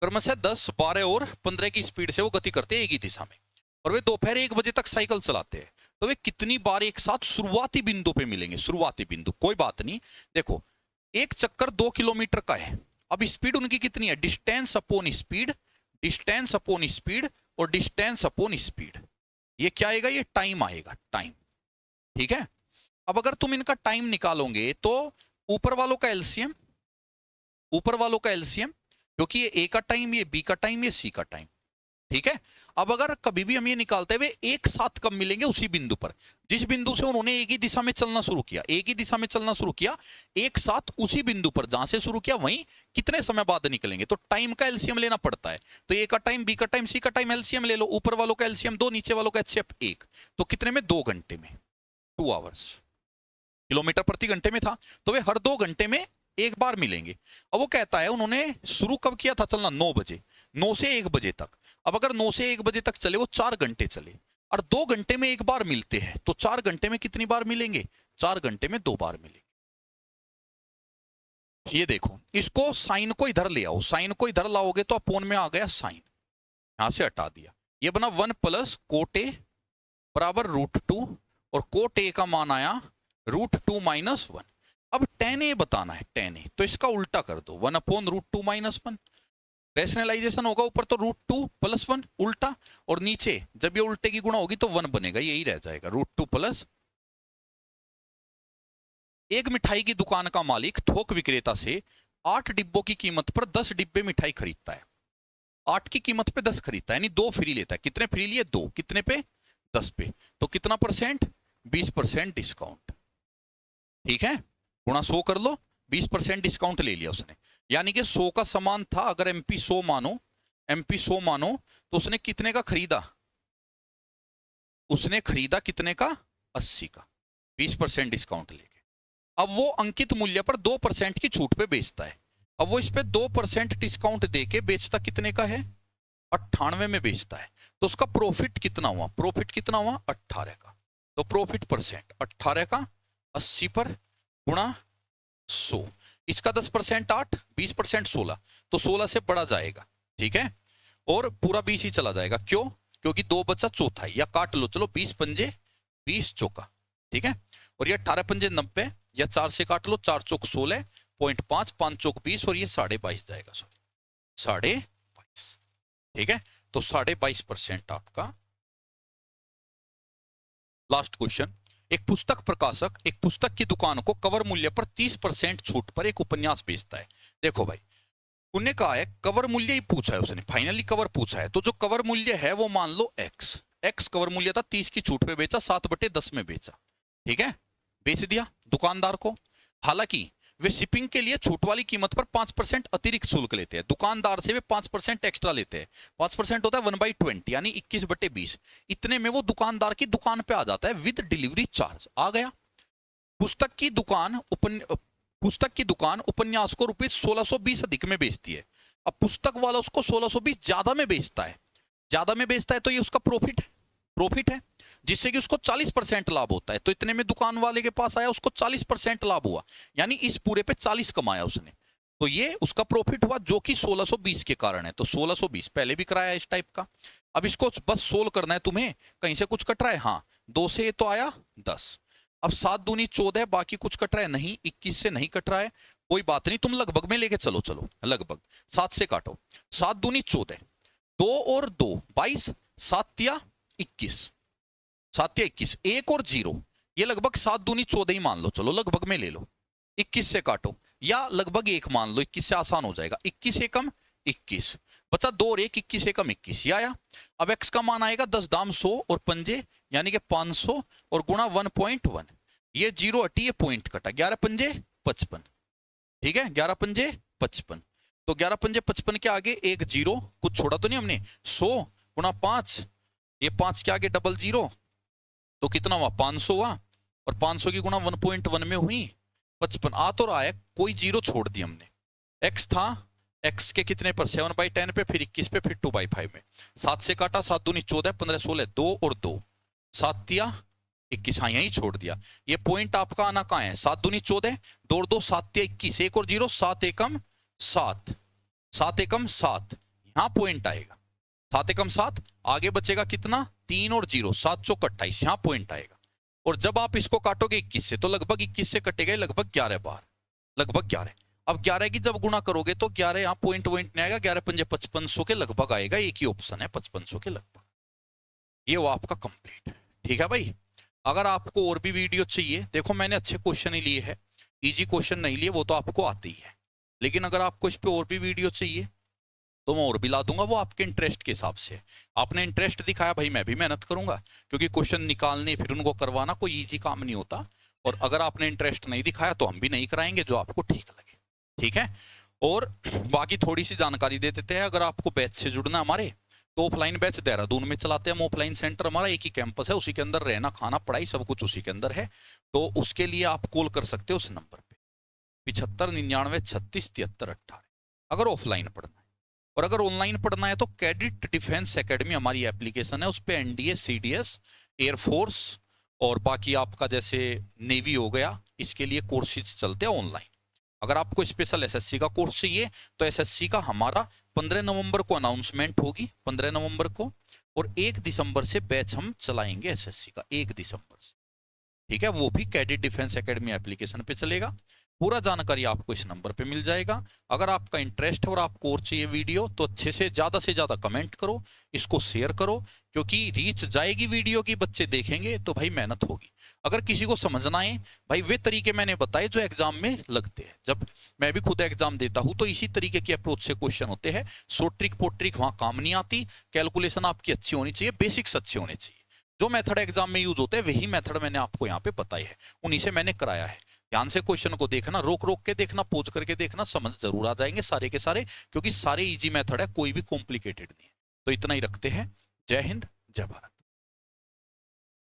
क्रमशः 10, 12 और 15 की स्पीड से वो गति करते हैं एक ही दिशा में, और वे दोपहर 1 बजे तक साइकिल चलाते हैं। तो वे कितनी बार एक साथ शुरुआती बिंदु पे मिलेंगे? शुरुआती बिंदु, कोई बात नहीं। देखो, एक चक्कर 2 किलोमीटर का है। अब स्पीड उनकी कितनी है? Distance upon speed, distance upon speed और डिस्टेंस अपॉन स्पीड। ये क्या आएगा? ये टाइम आएगा, टाइम। ठीक है। अब अगर तुम इनका टाइम निकालोगे तो ऊपर वालों का एलसीएम, ऊपर वालों का एलसीएम, क्योंकि ये ए का टाइम, ये बी का टाइम, ये सी का टाइम। ठीक है। अब अगर कभी भी हम ये निकालते हुए एक साथ कब मिलेंगे? उसी बिंदु पर, जिस बिंदु से उन्होंने एक ही दिशा में चलना शुरू किया, एक ही दिशा में चलना शुरू किया, एक साथ उसी बिंदु पर जहां से शुरू किया वहीं कितने समय बाद निकलेंगे? तो टाइम का एलसीएम लेना पड़ता है। तो ए का टाइम, बी का टाइम, सी का टाइम एलसीएम ले लो। ऊपर वालों का एलसीएम 2, नीचे वालों का एचसीएफ 1। तो कितने में? 2 घंटे में, 2 आवर्स। किलोमीटर प्रति घंटे में था, तो वे हर 2 घंटे में एक बार मिलेंगे। अब वो कहता है उन्होंने शुरू कब किया था चलना? 9 बजे, 9 से 1 बजे तक। अब अगर 9 से 1 बजे तक चले, वो 4 घंटे चले, और 2 घंटे में एक बार मिलते हैं, तो 4 घंटे में कितनी बार मिलेंगे? 4 घंटे में 2 बार मिलेंगे। ये देखो, इसको साइन को इधर ले आओ, साइन को इधर लाओगे तो अपोन में आ गया साइन, यहां से हटा दिया। ये बना 1 प्लस कोट ए बराबर √2, और कोट ए का मान आया √2 माइनस 1। अब tan ए बताना है, tan ए, तो इसका उल्टा कर दो, 1 अपॉन √2 माइनस 1। रैशनलाइजेशन होगा, ऊपर तो √2 प्लस 1 उल्टा, और नीचे जब ये उल्टे की गुणा होगी तो 1 बनेगा, यही रह जाएगा √2 प्लस। एक मिठाई की दुकान का मालिक थोक विक्रेता से 8 डिब्बों की कीमत पर 10 डिब्बे मिठाई खरीदता है। 8 की कीमत पे 10 खरीदता है, यानी 2 फ्री लेता है। कितने फ्री लिए? 2। कितने पे? 10 पे। तो कितना परसेंट? 20% डिस्काउंट। ठीक है, गुणा 100 कर लो, 20% डिस्काउंट ले लिया उसने। यानी कि 100 का सामान था, अगर एमपी 100 मानो, एमपी 100 मानो, तो उसने कितने का खरीदा? उसने खरीदा कितने का? 80 का, 20% डिस्काउंट लेके। अब वो अंकित मूल्य पर 2% की छूट पे बेचता है। अब वो इस पे 2% डिस्काउंट देके बेचता कितने का है? 98 में बेचता है। तो उसका प्रॉफिट कितना हुआ? प्रॉफिट कितना हुआ? 18 का। तो प्रॉफिट परसेंट 18 का 80 पर गुणा 100, इसका 10% 8, 20% 16, तो 16 से बढ़ा जाएगा। ठीक है, और पूरा 20 ही चला जाएगा। क्यों? क्योंकि 2 बचा चौथाई, या काट लो, चलो 20 पंजे 20 चौका। ठीक है, और ये 18 पंजे 90, या 4 से काट लो, 4 चौक 16.5, 5 चौक 20, और ये 22.5 जाएगा, सॉरी 22.5। ठीक है, तो 22.5% आपका। लास्ट क्वेश्चन, एक पुस्तक प्रकाशक एक पुस्तक की दुकान को कवर मूल्य पर 30% छूट पर एक उपन्यास बेचता है। देखो भाई, उन्हें कहा है कवर मूल्य ही पूछा है उसने, फाइनली कवर पूछा है, तो जो कवर मूल्य है वो मान लो x, x कवर मूल्य था, 30 की छूट पे बेचा, 7/10 में बेचा। ठीक है, बेच दिया दुकानदार को। हालांकि वे शिपिंग के लिए छूट वाली कीमत पर 5% अतिरिक्त शुल्क लेते हैं, दुकानदार से वे 5% एक्स्ट्रा लेते हैं। 5% होता है 1/20, यानी 21/20। इतने में वो दुकानदार की दुकान पे आ जाता है विद डिलीवरी चार्ज। आ गया। पुस्तक की दुकान उपन्यास को ₹1620 अधिक में बेचती है। अब पुस्तक वाला उसको 1620 ज्यादा में बेचता है, ज्यादा में बेचता है, तो ये उसका प्रॉफिट है, जिससे कि उसको 40% लाभ होता है। तो इतने में दुकान वाले के पास आया, उसको 40% लाभ हुआ, यानी इस पूरे पे 40 कमाया उसने, तो ये उसका प्रॉफिट हुआ, जो कि 1620 के कारण है। तो 1620 पहले भी कराया इस टाइप का। अब इसको बस सोल्व करना है तुम्हें, कहीं से कुछ कट रहा है? हाँ, 2 से तो आया 10, अब 7 दूनी 14, बाकी कुछ कट रहा है? नहीं, 21 से नहीं कट रहा है, कोई बात नहीं, तुम लगभग में लेके चलो, लगभग 7 से काटो, 7 दूनी 14, 2 और 2 22, 7 या 21, 7 या 21, 1 और 0, ये लगभग 7 दूनी 14 ही मान लो, चलो लगभग में ले लो। 21 से काटो, या लगभग 1 मान लो, 21 से आसान हो जाएगा, 21 एकम 21, बचा 2 और 1, 21 एकम 21, ये आया। अब x का मान आएगा 10 दाम 100 और पंजे यानी कि 500 और गुणा 1.1, ये 0 हटी, ये पॉइंट कटा, 11 पंजे 55। ठीक है, 11 पंजे 55, तो 11 पंजे 55 के आगे एक 0, कुछ छोड़ा तो नहीं हमने, 100 गुणा 5, ये 5 के आगे डबल 0, तो कितना हुआ? 500 हुआ, और 500 की गुणा 1.1 में हुई 55। आ तो रहा है, कोई 0 छोड़ दी हमने। x था, x के कितने पर? 7/10 पे, फिर 21 पे, फिर 2/5 में। 7 से काटा, 7 दूनी 14, 15 16, 2 और 2, 7 या 21, हाँ यही छोड़ दिया। ये पॉइंट आपका आना कहाँ है? 7 दूनी 14, 2 और 2 7 या 21, 1 और 0, 7 एकम 7, 7 एकम 7, यहां पॉइंट आएगा, 7 एकम 7, आगे बचेगा कितना 3 और 0, 7 चौक 28, यहां पॉइंट आएगा। और जब आप इसको काटोगे 21 से तो लगभग 21 से कटेगा लगभग 11 बार, लगभग 11। अब 11 की जब गुणा करोगे तो 11 यहाँ पॉइंट नहीं आएगा, 11 पंजे 5500 के लगभग आएगा, एक ही ऑप्शन है 5500 के लगभग। ये वो आपका कंप्लीट, ठीक है भाई। अगर आपको और भी वीडियो चाहिए, देखो मैंने अच्छे क्वेश्चन ही लिए है, इजी क्वेश्चन नहीं लिए, वो तो आपको आते ही है, लेकिन अगर आपको इस पे और भी वीडियो चाहिए तो मैं और भी ला दूंगा, वो आपके इंटरेस्ट के हिसाब से। आपने इंटरेस्ट दिखाया भाई, मैं भी मेहनत करूंगा, क्योंकि क्वेश्चन निकालने फिर उनको करवाना कोई इजी काम नहीं होता। और अगर आपने इंटरेस्ट नहीं दिखाया तो हम भी नहीं कराएंगे, जो आपको ठीक लगे, ठीक है। और बाकी थोड़ी सी जानकारी दे देते हैं, अगर आपको बैच से जुड़ना हमारे, तो ऑफलाइन बैच देहरादून में चलाते हैं हम, ऑफलाइन सेंटर हमारा एक ही कैंपस है, उसी के अंदर रहना खाना पढ़ाई सब कुछ उसी के अंदर है। तो उसके लिए आप कॉल कर सकते हो उस नंबर पे 7599367318, अगर ऑफलाइन पढ़ना है। और अगर ऑनलाइन पढ़ना है तो कैडेट डिफेंस एकेडमी हमारी एप्लीकेशन है, उस पर एनडीए, सीडीएस, एयरफोर्स और बाकी आपका जैसे नेवी हो गया, इसके लिए कोर्सेज चलते हैं ऑनलाइन। अगर आपको स्पेशल एसएससी का कोर्स चाहिए तो एसएससी का हमारा 15 नवंबर को अनाउंसमेंट होगी, 15 नवंबर को, और 1 दिसंबर से बैच हम चलाएंगे एसएससी का, 1 दिसंबर से, ठीक है। वो भी कैडेट डिफेंस एकेडमी एप्लीकेशन पे चलेगा। पूरा जानकारी आपको इस नंबर पे मिल जाएगा। अगर आपका इंटरेस्ट है और आपको और चाहिए वीडियो तो अच्छे से ज़्यादा कमेंट करो, इसको शेयर करो, क्योंकि रीच जाएगी वीडियो की, बच्चे देखेंगे तो भाई मेहनत होगी। अगर किसी को समझना है भाई, वे तरीके मैंने बताए जो एग्जाम में लगते हैं, जब मैं भी खुद एग्जाम देता हूं तो इसी तरीके की अप्रोच से क्वेश्चन होते हैं। शॉर्ट ट्रिक पोट्रिक वहां काम नहीं आती, कैलकुलेशन आपकी अच्छी होनी चाहिए, बेसिक्स अच्छे होने चाहिए। जो मेथड एग्जाम में यूज होते हैं वही मेथड मैंने आपको यहाँ पे बताई है, उन्हीं से मैंने कराया है। ध्यान से क्वेश्चन को देखना, रोक रोक के देखना, पोज करके देखना, समझ जरूर आ जाएंगे सारे के सारे, क्योंकि सारे इजी मेथड है, कोई भी कॉम्प्लिकेटेड नहीं है। तो इतना ही रखते हैं। जय हिंद, जय भारत।